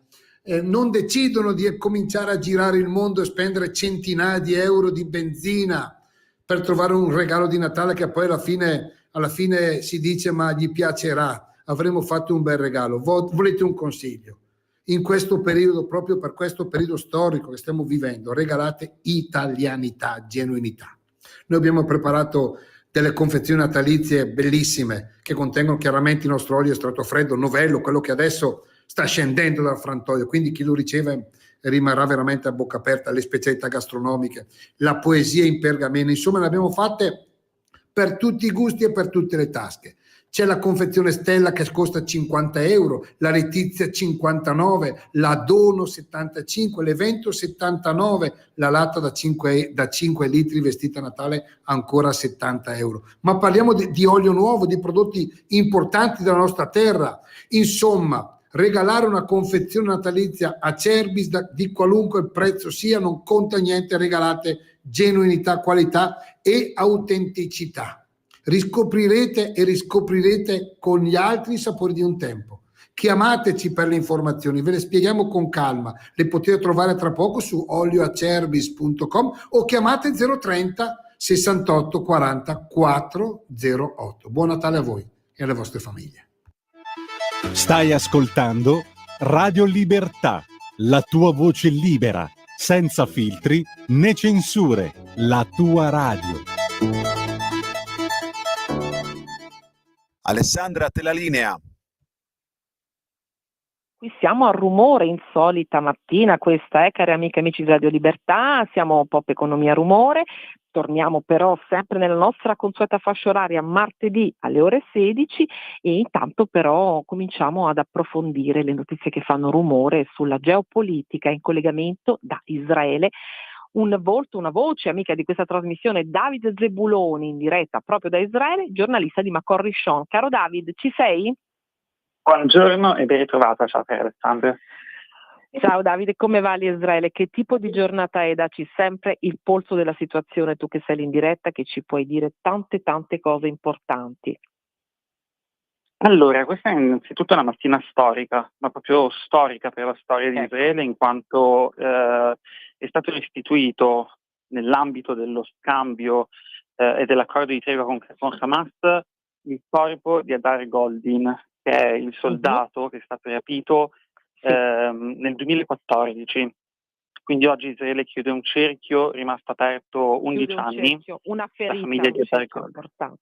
non decidono di cominciare a girare il mondo e spendere centinaia di euro di benzina per trovare un regalo di Natale che poi alla fine si dice ma gli piacerà, avremo fatto un bel regalo. Volete un consiglio? In questo periodo, proprio per questo periodo storico che stiamo vivendo, regalate italianità, genuinità. Noi abbiamo preparato delle confezioni natalizie bellissime che contengono chiaramente il nostro olio estratto freddo, novello, quello che adesso sta scendendo dal frantoio, quindi chi lo riceve rimarrà veramente a bocca aperta, le specialità gastronomiche, la poesia in pergamene, insomma ne abbiamo fatte per tutti i gusti e per tutte le tasche. C'è la confezione Stella che costa 50 euro, la Letizia 59, la Dono 75, l'Evento 79, la latta da 5 litri vestita a Natale ancora 70 euro. Ma parliamo di olio nuovo, di prodotti importanti della nostra terra. Insomma, regalare una confezione natalizia a Acerbis di qualunque prezzo sia, non conta niente, regalate genuinità, qualità e autenticità. Riscoprirete e riscoprirete con gli altri i sapori di un tempo. Chiamateci per le informazioni, ve le spieghiamo con calma, le potete trovare tra poco su olioacerbis.com o chiamate 030 68 40 408. Buon Natale a voi e alle vostre famiglie. Stai ascoltando Radio Libertà, la tua voce libera, senza filtri né censure, la tua radio. Alessandra, te la linea. Qui siamo a Rumore, insolita mattina, questa cari amiche e amici di Radio Libertà, siamo Pop Economia Rumore, torniamo però sempre nella nostra consueta fascia oraria martedì alle ore 16 e intanto però cominciamo ad approfondire le notizie che fanno rumore sulla geopolitica in collegamento da Israele. Un volto, una voce amica di questa trasmissione, Davide Zebuloni, in diretta proprio da Israele, giornalista di Macor Rishon. Caro David, ci sei? Buongiorno e ben ritrovata, ciao per Alessandro. Ciao Davide, come va l'Israele? Che tipo di giornata è? Dacci sempre il polso della situazione, tu che sei in diretta, che ci puoi dire tante cose importanti. Allora, questa è innanzitutto una mattina storica, ma proprio storica per la storia di Ecco. Israele, in quanto è stato restituito nell'ambito dello scambio e dell'accordo di tregua con Hamas il corpo di Hadar Goldin, che è il soldato che è stato rapito Sì. nel 2014. Quindi oggi Israele chiude un cerchio rimasto aperto 11 Chiude un anni. cerchio, una La ferita, famiglia un di Hadar cerchio Goldin. importante.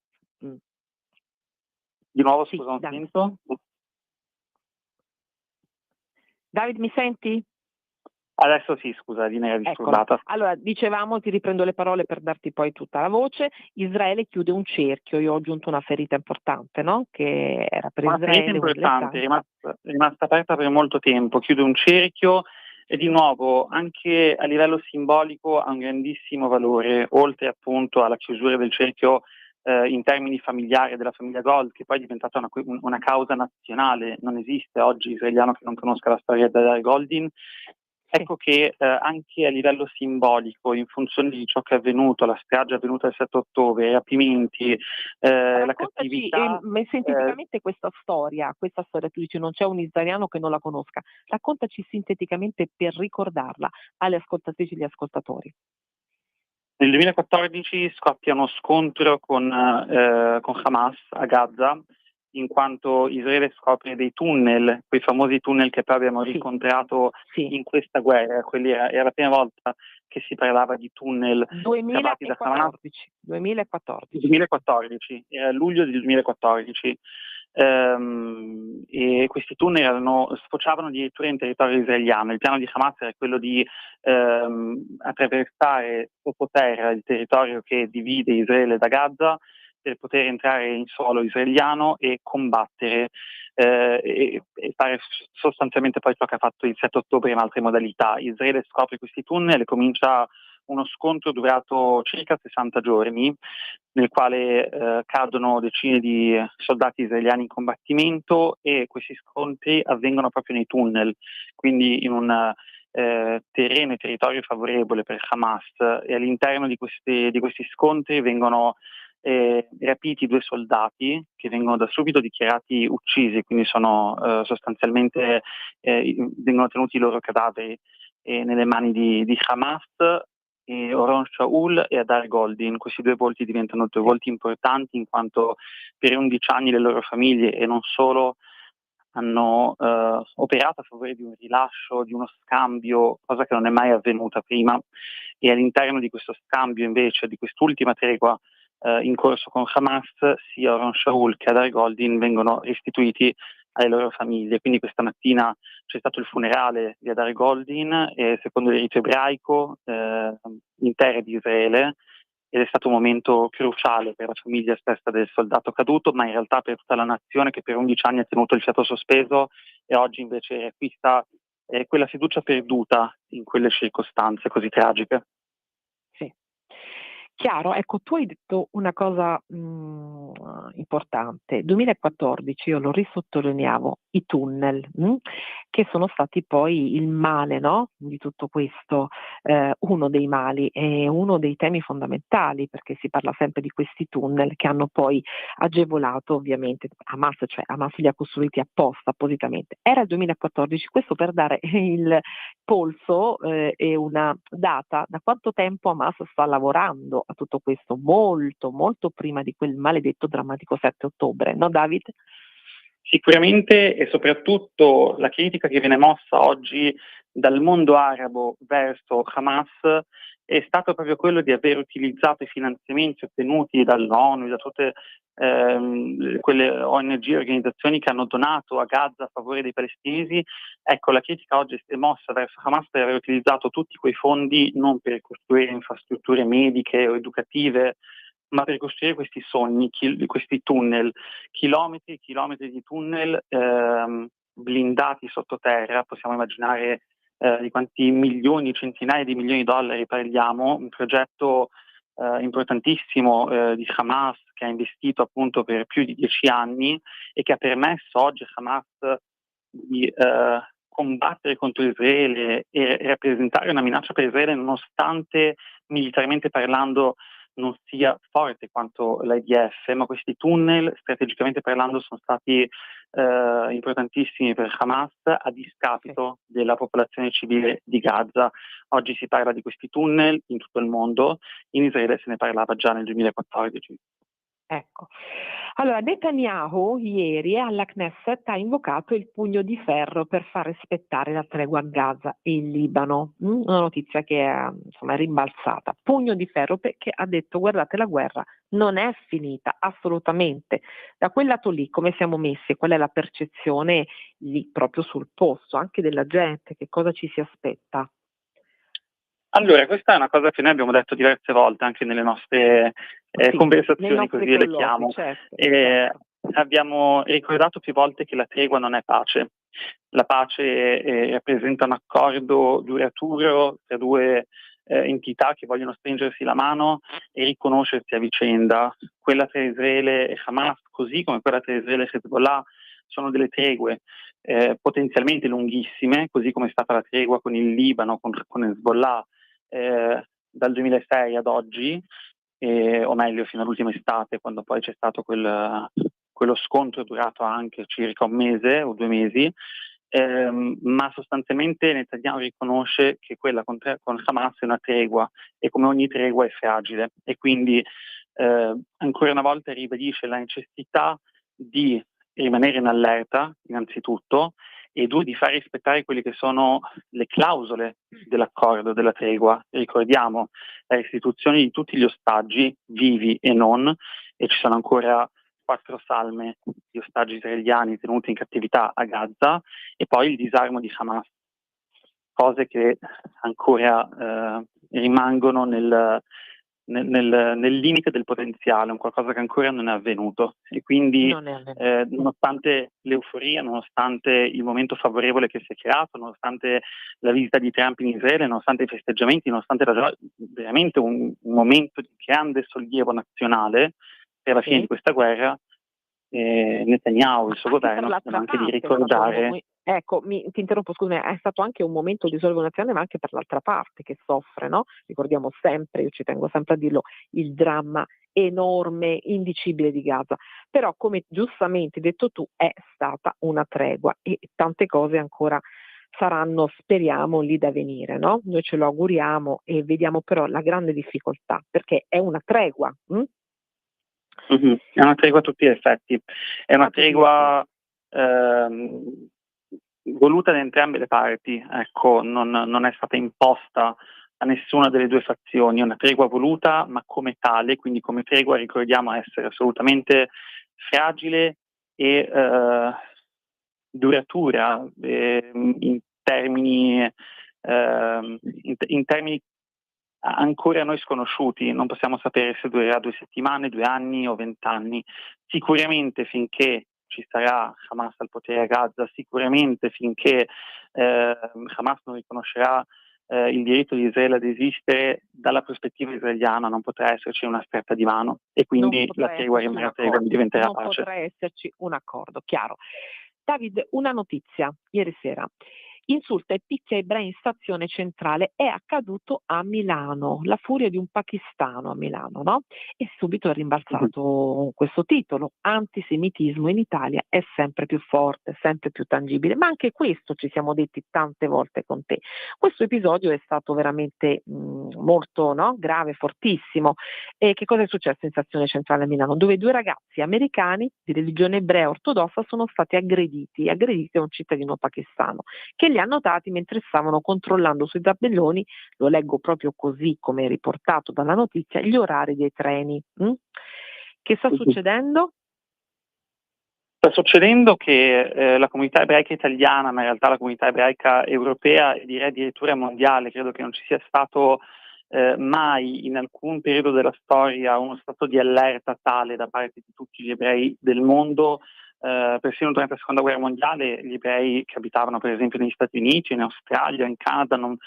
Di nuovo, Sì, scusa, non David. sento. David, mi senti? Adesso sì, scusa, linea era Eccola. disturbata. Allora, dicevamo, ti riprendo le parole per darti poi tutta la voce. Israele chiude un cerchio, io ho aggiunto una ferita importante, no? Che era per Una ferita Israele, importante, è 1.80. rimasta aperta per molto tempo, chiude un cerchio e di nuovo anche a livello simbolico ha un grandissimo valore, oltre appunto alla chiusura del cerchio in termini familiari della famiglia Gold, che poi è diventata una causa nazionale, non esiste oggi israeliano che non conosca la storia di Hadar Goldin. Ecco che anche a livello simbolico, in funzione di ciò che è avvenuto, la strage avvenuta il 7 ottobre, i rapimenti, la Raccontaci cattività. sinteticamente questa storia, tu dici non c'è un israeliano che non la conosca, raccontaci sinteticamente per ricordarla alle ascoltatrici e agli ascoltatori. Nel 2014 scoppia uno scontro con Hamas a Gaza, in quanto Israele scopre dei tunnel, quei famosi tunnel che poi abbiamo riscontrato in questa guerra. Era la prima volta che si parlava di tunnel scavati da Hamas. 2014, era luglio del 2014. E questi tunnel sfociavano addirittura in territorio israeliano. Il piano di Hamas era quello di attraversare sottoterra il territorio che divide Israele da Gaza per poter entrare in suolo israeliano e combattere e fare sostanzialmente poi ciò che ha fatto il 7 ottobre in altre modalità. Israele scopre questi tunnel e comincia uno scontro durato circa 60 giorni, nel quale cadono decine di soldati israeliani in combattimento, e questi scontri avvengono proprio nei tunnel, quindi in un terreno e territorio favorevole per Hamas, e all'interno di questi scontri vengono rapiti 2 soldati che vengono da subito dichiarati uccisi, quindi sono sostanzialmente vengono tenuti i loro cadaveri nelle mani di Hamas. Oron Shaul e Hadar Goldin, questi 2 volti diventano 2 volti importanti, in quanto per 11 anni le loro famiglie e non solo hanno operato a favore di un rilascio, di uno scambio, cosa che non è mai avvenuta prima, e all'interno di questo scambio invece, di quest'ultima tregua in corso con Hamas, sia Oron Shaul che Hadar Goldin vengono restituiti alle loro famiglie. Quindi questa mattina c'è stato il funerale di Hadar Goldin e, secondo il rito ebraico, in terra di Israele, ed è stato un momento cruciale per la famiglia stessa del soldato caduto, ma in realtà per tutta la nazione che per 11 anni ha tenuto il fiato sospeso e oggi invece riacquista quella fiducia perduta in quelle circostanze così tragiche. Chiaro, ecco, tu hai detto una cosa importante. 2014, io lo risottolineiamo, i tunnel, che sono stati poi il male, no? Di tutto questo, uno dei mali e uno dei temi fondamentali, perché si parla sempre di questi tunnel che hanno poi agevolato ovviamente Hamas, cioè Hamas li ha costruiti apposta, appositamente. Era il 2014, questo per dare il polso e una data da quanto tempo Hamas sta lavorando a tutto questo, molto molto prima di quel maledetto drammatico 7 ottobre, no David? Sicuramente, e soprattutto la critica che viene mossa oggi dal mondo arabo verso Hamas è stato proprio quello di aver utilizzato i finanziamenti ottenuti dall'ONU, da tutte quelle ONG, organizzazioni che hanno donato a Gaza a favore dei palestinesi. Ecco, la critica oggi è mossa verso Hamas per aver utilizzato tutti quei fondi non per costruire infrastrutture mediche o educative, ma per costruire questi sogni, questi tunnel, chilometri e chilometri di tunnel blindati sottoterra. Possiamo immaginare di quanti milioni, centinaia di milioni di dollari parliamo, un progetto importantissimo di Hamas, che ha investito appunto per più di 10 anni e che ha permesso oggi a Hamas di combattere contro Israele e rappresentare una minaccia per Israele, nonostante militarmente parlando non sia forte quanto l'IDF, ma questi tunnel, strategicamente parlando, sono stati importantissimi per Hamas a discapito della popolazione civile di Gaza. Oggi si parla di questi tunnel in tutto il mondo, in Israele se ne parlava già nel 2014. Ecco, allora Netanyahu ieri alla Knesset ha invocato il pugno di ferro per far rispettare la tregua a Gaza e in Libano. Una notizia che è, insomma, è rimbalzata. Pugno di ferro perché ha detto: guardate, la guerra non è finita assolutamente. Da quel lato lì come siamo messi? Qual è la percezione lì proprio sul posto, anche della gente? Che cosa ci si aspetta? Allora, questa è una cosa che noi abbiamo detto diverse volte anche nelle nostre Sì, conversazioni, nei così nostri le colloqui, chiamo. certo. Abbiamo ricordato più volte che la tregua non è pace. La pace rappresenta un accordo duraturo tra due entità che vogliono stringersi la mano e riconoscersi a vicenda. Quella tra Israele e Hamas, così come quella tra Israele e Hezbollah, sono delle tregue potenzialmente lunghissime, così come è stata la tregua con il Libano, con Hezbollah, dal 2006 ad oggi, o meglio fino all'ultima estate, quando poi c'è stato quello scontro durato anche circa un mese o 2 mesi, ma sostanzialmente Netanyahu riconosce che quella con Hamas è una tregua e come ogni tregua è fragile e quindi ancora una volta ribadisce la necessità di rimanere in allerta innanzitutto e due, di far rispettare quelle che sono le clausole dell'accordo, della tregua. Ricordiamo la restituzione di tutti gli ostaggi, vivi e non, e ci sono ancora 4 salme di ostaggi israeliani tenuti in cattività a Gaza, e poi il disarmo di Hamas, cose che ancora rimangono nel limite del potenziale, un qualcosa che ancora non è avvenuto. E quindi nonostante l'euforia, nonostante il momento favorevole che si è creato, nonostante la visita di Trump in Israele, nonostante i festeggiamenti, nonostante veramente un momento di grande sollievo nazionale per la fine di questa guerra, Netanyahu e il suo governo devono anche di ricordare. Ti interrompo, scusami, è stato anche un momento di sollievo nazionale, ma anche per l'altra parte che soffre, no? Ricordiamo sempre, io ci tengo sempre a dirlo, il dramma enorme, indicibile di Gaza. Però, come giustamente hai detto tu, è stata una tregua e tante cose ancora saranno, speriamo, lì da venire, no? Noi ce lo auguriamo e vediamo però la grande difficoltà, perché è una tregua. Mm-hmm. È una tregua a tutti gli effetti, è una tregua voluta da entrambe le parti, ecco, non è stata imposta a nessuna delle due fazioni, è una tregua voluta, ma come tale, quindi come tregua ricordiamo essere assolutamente fragile e duratura in termini ancora a noi sconosciuti. Non possiamo sapere se durerà 2 settimane, 2 anni o 20 anni. Sicuramente finché ci sarà Hamas al potere a Gaza, sicuramente finché Hamas non riconoscerà il diritto di Israele ad esistere, dalla prospettiva israeliana non potrà esserci una stretta di mano e quindi la tregua rimarrà tregua e diventerà pace. Non potrà esserci un accordo, chiaro. David, una notizia, ieri sera. Insulta e picchia ebrei in stazione centrale, è accaduto a Milano, la furia di un pakistano a Milano, no? E subito è rimbalzato questo titolo: antisemitismo in Italia è sempre più forte, sempre più tangibile, ma anche questo ci siamo detti tante volte con te. Questo episodio è stato veramente molto, no? Grave, fortissimo. E che cosa è successo in stazione centrale a Milano? Dove 2 ragazzi americani di religione ebrea ortodossa sono stati aggrediti da un cittadino pakistano, che li ha notati mentre stavano controllando sui tabelloni, lo leggo proprio così come riportato dalla notizia, gli orari dei treni. Che sta succedendo? Sta succedendo che la comunità ebraica italiana, ma in realtà la comunità ebraica europea e direi addirittura mondiale, credo che non ci sia stato mai in alcun periodo della storia uno stato di allerta tale da parte di tutti gli ebrei del mondo. Persino durante la seconda guerra mondiale gli ebrei che abitavano per esempio negli Stati Uniti, in Australia, in Canada non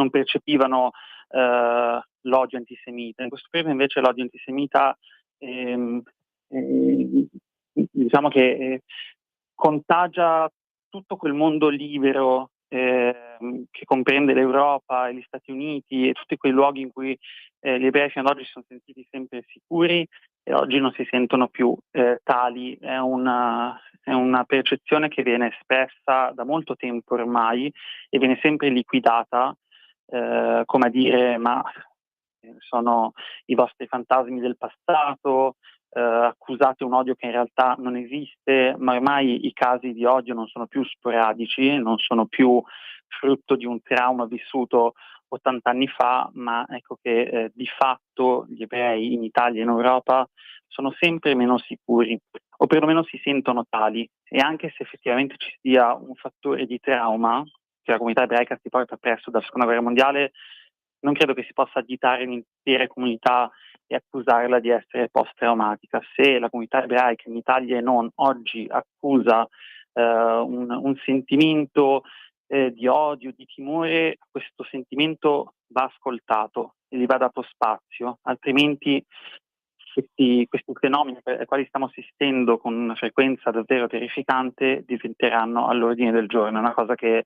percepivano l'odio antisemita. In questo periodo invece l'odio antisemita diciamo che contagia tutto quel mondo libero che comprende l'Europa e gli Stati Uniti e tutti quei luoghi in cui gli ebrei fino ad oggi si sono sentiti sempre sicuri e oggi non si sentono più tali. È una percezione che viene espressa da molto tempo ormai e viene sempre liquidata, come a dire: ma sono i vostri fantasmi del passato, accusate un odio che in realtà non esiste, ma ormai i casi di odio non sono più sporadici, non sono più frutto di un trauma vissuto 80 anni fa, ma ecco che di fatto gli ebrei in Italia e in Europa sono sempre meno sicuri, o perlomeno si sentono tali, e anche se effettivamente ci sia un fattore di trauma che la comunità ebraica si porta presso dalla Seconda Guerra Mondiale, non credo che si possa additare un'intera comunità e accusarla di essere post-traumatica. Se la comunità ebraica in Italia e non oggi accusa un sentimento di odio, di timore, questo sentimento va ascoltato e gli va dato spazio, altrimenti questi fenomeni ai quali stiamo assistendo con una frequenza davvero terrificante diventeranno all'ordine del giorno. È una cosa che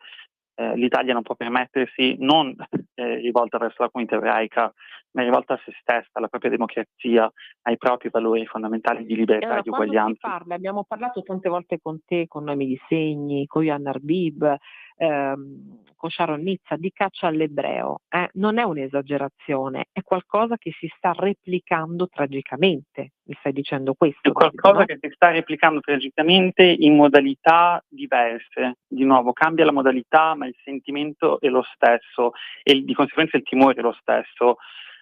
l'Italia non può permettersi, non rivolta verso la comunità ebraica, ma rivolta a se stessa, alla propria democrazia, ai propri valori fondamentali di libertà e di uguaglianza. Parla, abbiamo parlato tante volte con te, con Noemi Di Segni, con Yohann Arbib, con Sharon Nizza, di caccia all'ebreo. Non è un'esagerazione, è qualcosa che si sta replicando tragicamente. Mi stai dicendo questo? È qualcosa che si sta replicando tragicamente in modalità diverse. Di nuovo, cambia la modalità, ma il sentimento è lo stesso e di conseguenza il timore è lo stesso.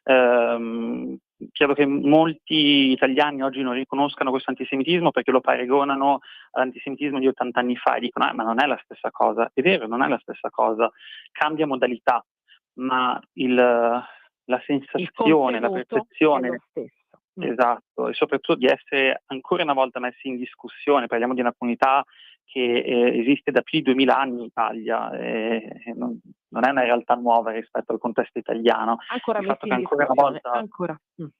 Credo che molti italiani oggi non riconoscano questo antisemitismo perché lo paragonano all'antisemitismo di 80 anni fa e dicono ma non è la stessa cosa. È vero, non è la stessa cosa, cambia modalità, ma la sensazione, la percezione è lo stesso. Esatto, e soprattutto di essere ancora una volta messi in discussione. Parliamo di una comunità che esiste da più di 2000 anni in Italia, non è una realtà nuova rispetto al contesto italiano. Il fatto che ancora una volta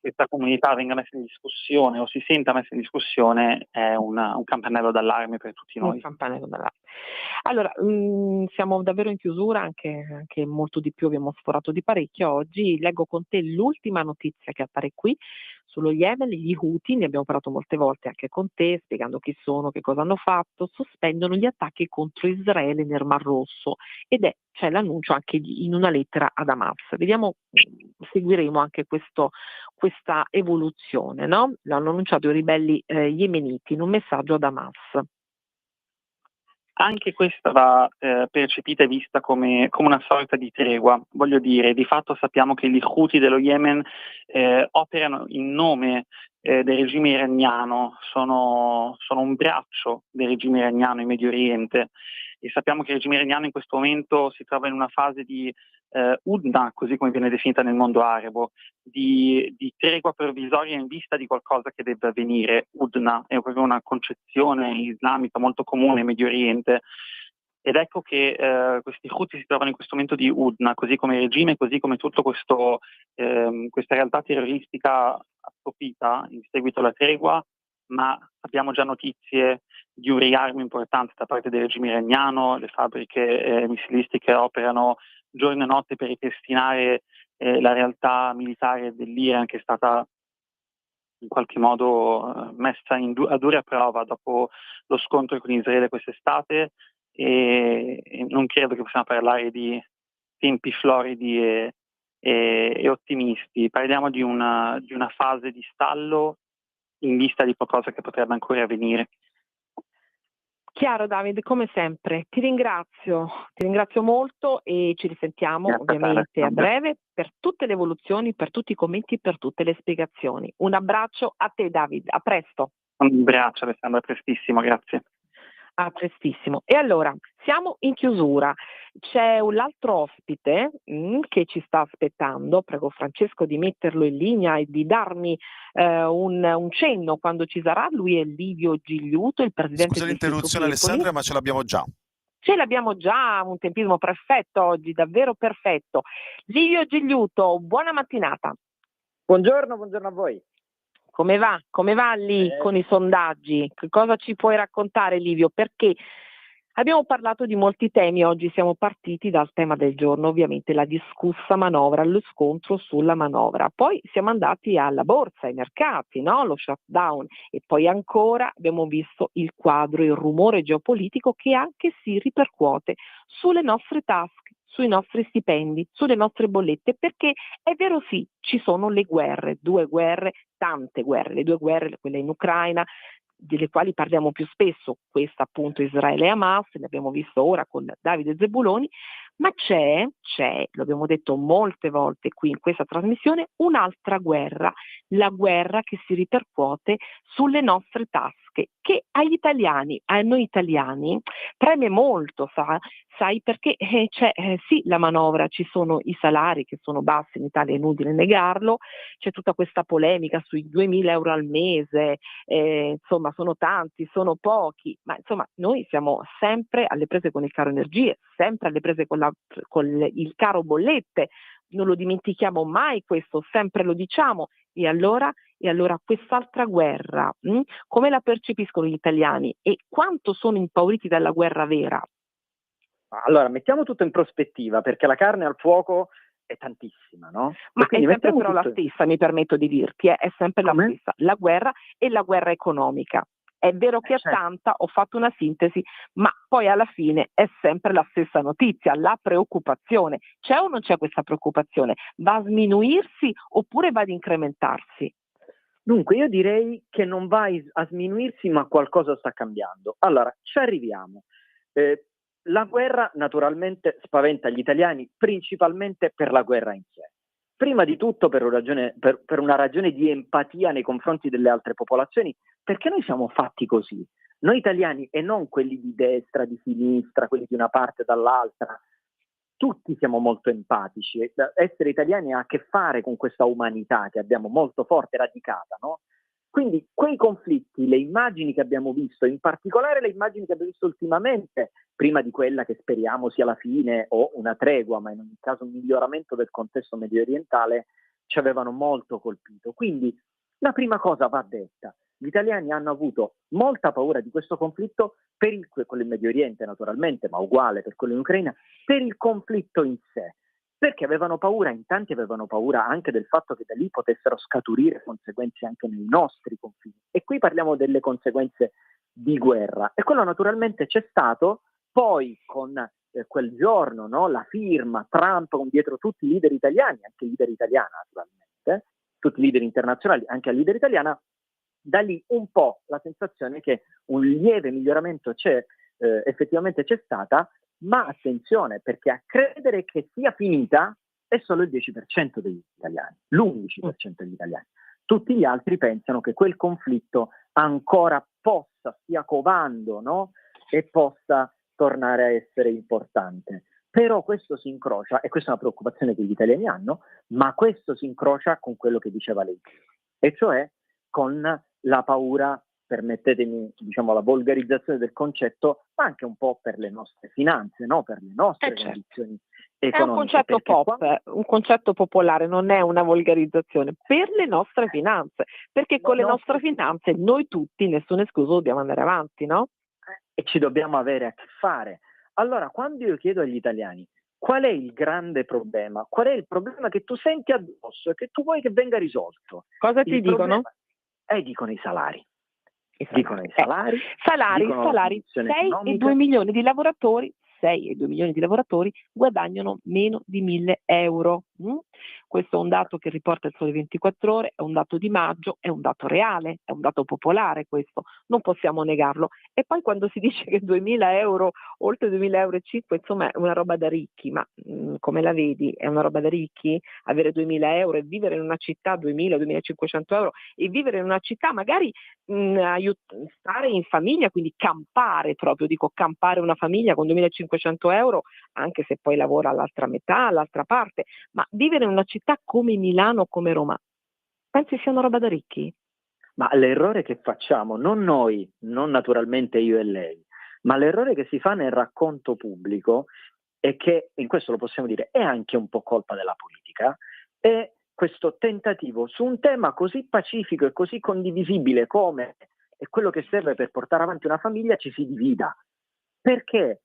questa comunità venga messa in discussione o si senta messa in discussione è un campanello d'allarme per tutti noi. Un campanello d'allarme. Allora, siamo davvero in chiusura, anche molto di più, abbiamo sforato di parecchio oggi. Leggo con te l'ultima notizia che appare qui sullo Yemen. Gli Houthi, ne abbiamo parlato molte volte anche con te, spiegando chi sono, che cosa hanno fatto, sospendono gli attacchi contro Israele nel Mar Rosso ed c'è l'annuncio anche in una lettera ad Hamas. Vediamo, seguiremo anche questa evoluzione, no? L'hanno annunciato i ribelli yemeniti in un messaggio ad Hamas. Anche questa va percepita e vista come una sorta di tregua. Voglio dire, di fatto sappiamo che gli Houthi dello Yemen operano in nome del regime iraniano, sono un braccio del regime iraniano in Medio Oriente, e sappiamo che il regime iraniano in questo momento si trova in una fase di udna, così come viene definita nel mondo arabo, di tregua provvisoria in vista di qualcosa che debba avvenire. Udna è proprio una concezione islamica molto comune in Medio Oriente, ed ecco che questi Houthi si trovano in questo momento di udna, così come il regime, così come tutto questa realtà terroristica assopita in seguito alla tregua, ma abbiamo già notizie di un riarmo importante da parte del regime iraniano. Le fabbriche missilistiche operano giorno e notte per ripristinare la realtà militare dell'Iran, che è stata in qualche modo messa a dura prova dopo lo scontro con Israele quest'estate, e non credo che possiamo parlare di tempi floridi e ottimisti. Parliamo di una fase di stallo in vista di qualcosa che potrebbe ancora avvenire. Chiaro Davide, come sempre, ti ringrazio molto e ci risentiamo ovviamente a breve per tutte le evoluzioni, per tutti i commenti, per tutte le spiegazioni. Un abbraccio a te Davide, a presto. Un abbraccio Alessandra, a prestissimo, grazie. A prestissimo. E allora, siamo in chiusura. C'è un altro ospite che ci sta aspettando. Prego Francesco di metterlo in linea e di darmi un cenno quando ci sarà. Lui è Livio Gigliuto, il presidente Scusa l'interruzione Alessandra, ma ce l'abbiamo già. Ce l'abbiamo già, un tempismo perfetto oggi, davvero perfetto. Livio Gigliuto, buona mattinata. Buongiorno a voi. Come va lì con i sondaggi? Che cosa ci puoi raccontare Livio? Perché Abbiamo parlato di molti temi, oggi siamo partiti dal tema del giorno, ovviamente la discussa manovra, lo scontro sulla manovra. Poi siamo andati alla borsa, ai mercati, no? Lo shutdown, e poi ancora abbiamo visto il quadro, il rumore geopolitico che anche si ripercuote sulle nostre tasche, sui nostri stipendi, sulle nostre bollette, perché è vero sì, ci sono le guerre, 2 guerre, tante guerre, le 2 guerre, quella in Ucraina, delle quali parliamo più spesso, questa appunto Israele e Hamas, l'abbiamo visto ora con Davide Zebuloni, ma c'è, lo abbiamo detto molte volte qui in questa trasmissione, un'altra guerra, la guerra che si ripercuote sulle nostre tasche, che agli italiani, a noi italiani, preme molto, sai perché c'è sì la manovra, ci sono i salari che sono bassi in Italia, è inutile negarlo, c'è tutta questa polemica sui 2.000 euro al mese, insomma sono tanti, sono pochi, ma insomma noi siamo sempre alle prese con il caro energie, sempre alle prese con il caro bollette, non lo dimentichiamo mai questo, sempre lo diciamo, e allora quest'altra guerra, come la percepiscono gli italiani e quanto sono impauriti dalla guerra vera? Allora, mettiamo tutto in prospettiva, perché la carne al fuoco è tantissima, no? Ma è sempre però la tutto... stessa, mi permetto di dirti, è sempre la stessa, la guerra e la guerra economica. È vero che è tanta, ho fatto una sintesi, ma poi alla fine è sempre la stessa notizia, la preoccupazione. C'è o non c'è questa preoccupazione? Va a sminuirsi oppure va ad incrementarsi? Dunque, io direi che non va a sminuirsi, ma qualcosa sta cambiando. Allora, ci arriviamo. La guerra naturalmente spaventa gli italiani principalmente per la guerra in sé. Prima di tutto per una ragione di empatia nei confronti delle altre popolazioni, perché noi siamo fatti così. Noi italiani, e non quelli di destra, di sinistra, quelli di una parte o dall'altra, tutti siamo molto empatici. Essere italiani ha a che fare con questa umanità che abbiamo molto forte, radicata, no? Quindi quei conflitti, le immagini che abbiamo visto, in particolare le immagini che abbiamo visto ultimamente, prima di quella che speriamo sia la fine o una tregua, ma in ogni caso un miglioramento del contesto medio orientale, ci avevano molto colpito. Quindi la prima cosa va detta: gli italiani hanno avuto molta paura di questo conflitto, con il Medio Oriente naturalmente, ma uguale per quello in Ucraina, per il conflitto in sé. Perché avevano paura, in tanti avevano paura anche del fatto che da lì potessero scaturire conseguenze anche nei nostri confini. E qui parliamo delle conseguenze di guerra. E quello naturalmente c'è stato, poi con quel giorno, no, la firma, Trump con dietro tutti i leader italiani, anche il leader italiana naturalmente, tutti i leader internazionali, anche la leader italiana, da lì un po' la sensazione che un lieve miglioramento effettivamente c'è stata. Ma attenzione, perché a credere che sia finita è solo il 10% degli italiani, l'11% degli italiani. Tutti gli altri pensano che quel conflitto ancora stia covando, no? E possa tornare a essere importante. Però questo si incrocia, e questa è una preoccupazione che gli italiani hanno, ma questo si incrocia con quello che diceva lei, e cioè con la paura, permettetemi, diciamo, la volgarizzazione del concetto, ma anche un po' per le nostre finanze, no? Per le nostre condizioni economiche. È un concetto pop, un concetto popolare, non è una volgarizzazione, per le nostre finanze, perché con le nostre finanze noi tutti, nessuno escluso, dobbiamo andare avanti, no? E ci dobbiamo avere a che fare. Allora, quando io chiedo agli italiani qual è il grande problema, qual è il problema che tu senti addosso e che tu vuoi che venga risolto, cosa ti dicono? Dicono i salari. Dicono i salari, salari. 6 e 2 milioni di lavoratori, 6 e 2 milioni di lavoratori guadagnano meno di 1.000 euro. Questo è un dato che riporta il Sole 24 Ore, è un dato di maggio, è un dato reale, è un dato popolare questo, non possiamo negarlo. E poi quando si dice che 2.000 euro, oltre 2.000 euro e 5, insomma è una roba da ricchi, ma come la vedi? È una roba da ricchi? Avere 2.000 euro e vivere in una città, 2.000-2.500 euro, e vivere in una città magari stare in famiglia, quindi campare proprio, dico campare una famiglia con 2.500 euro, anche se poi lavora all'altra metà, all'altra parte, ma vivere in una città come Milano, come Roma, pensi sia una roba da ricchi? Ma l'errore che facciamo, non noi, non naturalmente io e lei, ma l'errore che si fa nel racconto pubblico, e che, in questo lo possiamo dire, è anche un po' colpa della politica, è questo tentativo su un tema così pacifico e così condivisibile come è quello che serve per portare avanti una famiglia, ci si divida. Perché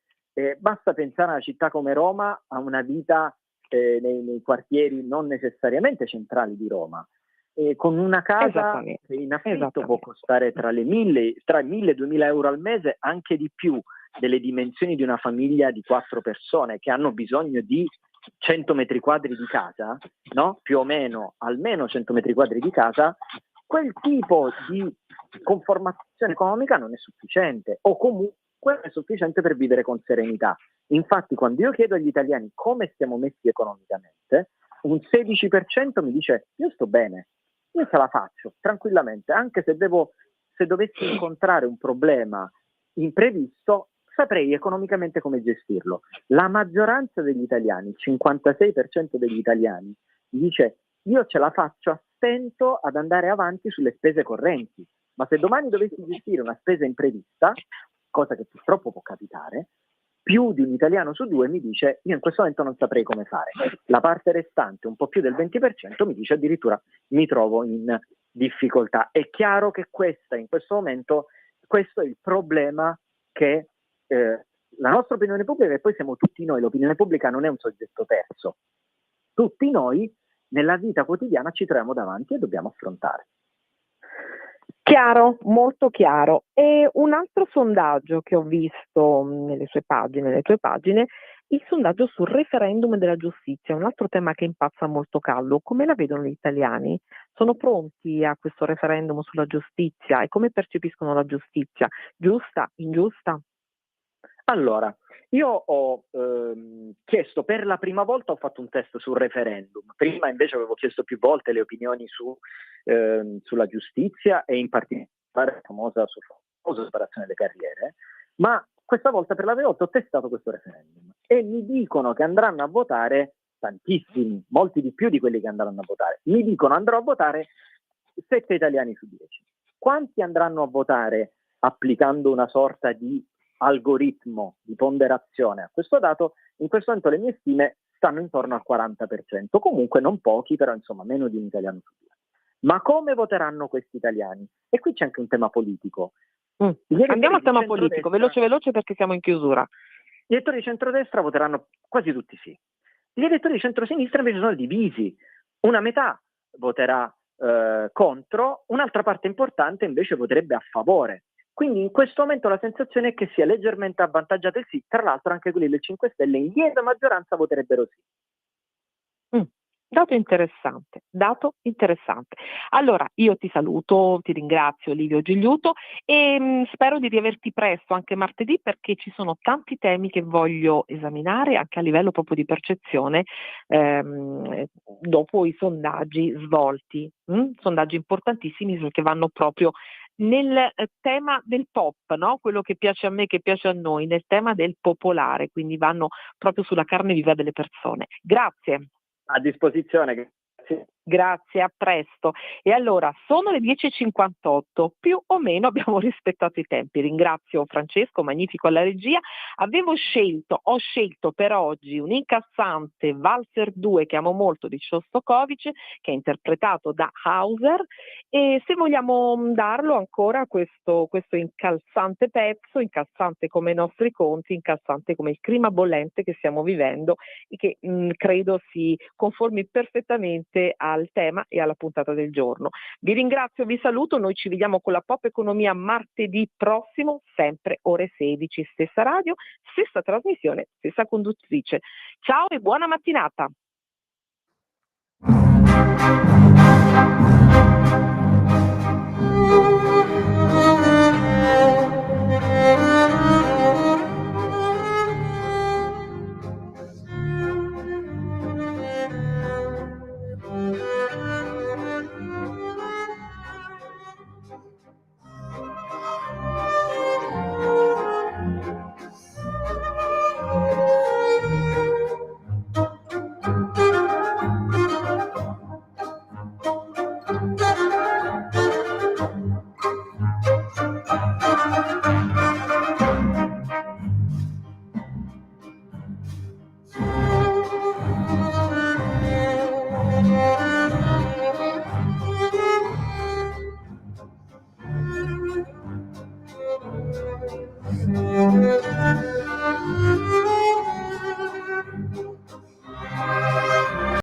basta pensare a una città come Roma, a una vita nei quartieri non necessariamente centrali di Roma, con una casa che in affitto può costare tra i 1.000 e i 2.000 euro al mese, anche di più, delle dimensioni di una famiglia di 4 persone che hanno bisogno di 100 metri quadri di casa, no? Più o meno, almeno 100 metri quadri di casa. Quel tipo di conformazione economica non è sufficiente, o comunque è sufficiente per vivere con serenità. Infatti, quando io chiedo agli italiani come stiamo messi economicamente, un 16% mi dice: io sto bene, io ce la faccio tranquillamente, anche se dovessi incontrare un problema imprevisto, saprei economicamente come gestirlo. La maggioranza degli italiani, il 56% degli italiani, dice: io ce la faccio a stento ad andare avanti sulle spese correnti, ma se domani dovessi gestire una spesa imprevista, cosa che purtroppo può capitare, più di un italiano su 2 mi dice: io in questo momento non saprei come fare. La parte restante, un po' più del 20%, mi dice addirittura: mi trovo in difficoltà. È chiaro che in questo momento, questo è il problema che la nostra opinione pubblica, e poi siamo tutti noi, l'opinione pubblica non è un soggetto terzo, tutti noi nella vita quotidiana ci troviamo davanti e dobbiamo affrontare. Chiaro, molto chiaro. E un altro sondaggio che ho visto nelle tue pagine, il sondaggio sul referendum della giustizia, un altro tema che impazza molto caldo. Come la vedono gli italiani? Sono pronti a questo referendum sulla giustizia e come percepiscono la giustizia? Giusta? Ingiusta? Allora, io ho chiesto per la prima volta, ho fatto un test sul referendum. Prima invece avevo chiesto più volte le opinioni sulla giustizia e in particolare la famosa separazione delle carriere, ma questa volta per la prima volta ho testato questo referendum e mi dicono che andranno a votare tantissimi, molti di più di quelli che andranno a votare. Mi dicono andrò a votare 7 italiani su 10. Quanti andranno a votare applicando una sorta di algoritmo di ponderazione a questo dato? In questo momento le mie stime stanno intorno al 40%, comunque non pochi, però insomma meno di un italiano su 2. Ma come voteranno questi italiani? E qui c'è anche un tema politico. Andiamo al tema politico, veloce perché siamo in chiusura. Gli elettori di centrodestra voteranno quasi tutti sì. Gli elettori di centrosinistra invece sono divisi. Una metà voterà contro, un'altra parte importante invece voterebbe a favore. Quindi in questo momento la sensazione è che sia leggermente avvantaggiato il sì, tra l'altro anche quelli del 5 Stelle in lieve maggioranza voterebbero sì. Dato interessante. Allora, io ti saluto, ti ringrazio Livio Gigliuto e spero di riaverti presto anche martedì, perché ci sono tanti temi che voglio esaminare anche a livello proprio di percezione dopo i sondaggi svolti, sondaggi importantissimi che vanno proprio nel tema del pop, no? Quello che piace a me, che piace a noi, nel tema del popolare, quindi vanno proprio sulla carne viva delle persone. Grazie. A disposizione, grazie. Grazie, a presto. E allora, sono le 10:58, più o meno abbiamo rispettato i tempi. Ringrazio Francesco, magnifico alla regia. Ho scelto per oggi un incassante Walzer 2 che amo molto di Shostakovich, che è interpretato da Hauser, e se vogliamo darlo ancora questo incalzante pezzo, incalzante come i nostri conti, incalzante come il clima bollente che stiamo vivendo e che credo si conformi perfettamente al tema e alla puntata del giorno. Vi ringrazio, vi saluto, noi ci vediamo con la Pop Economia martedì prossimo, sempre ore 16, stessa radio, stessa trasmissione, stessa conduttrice. Ciao e buona mattinata. Thank you.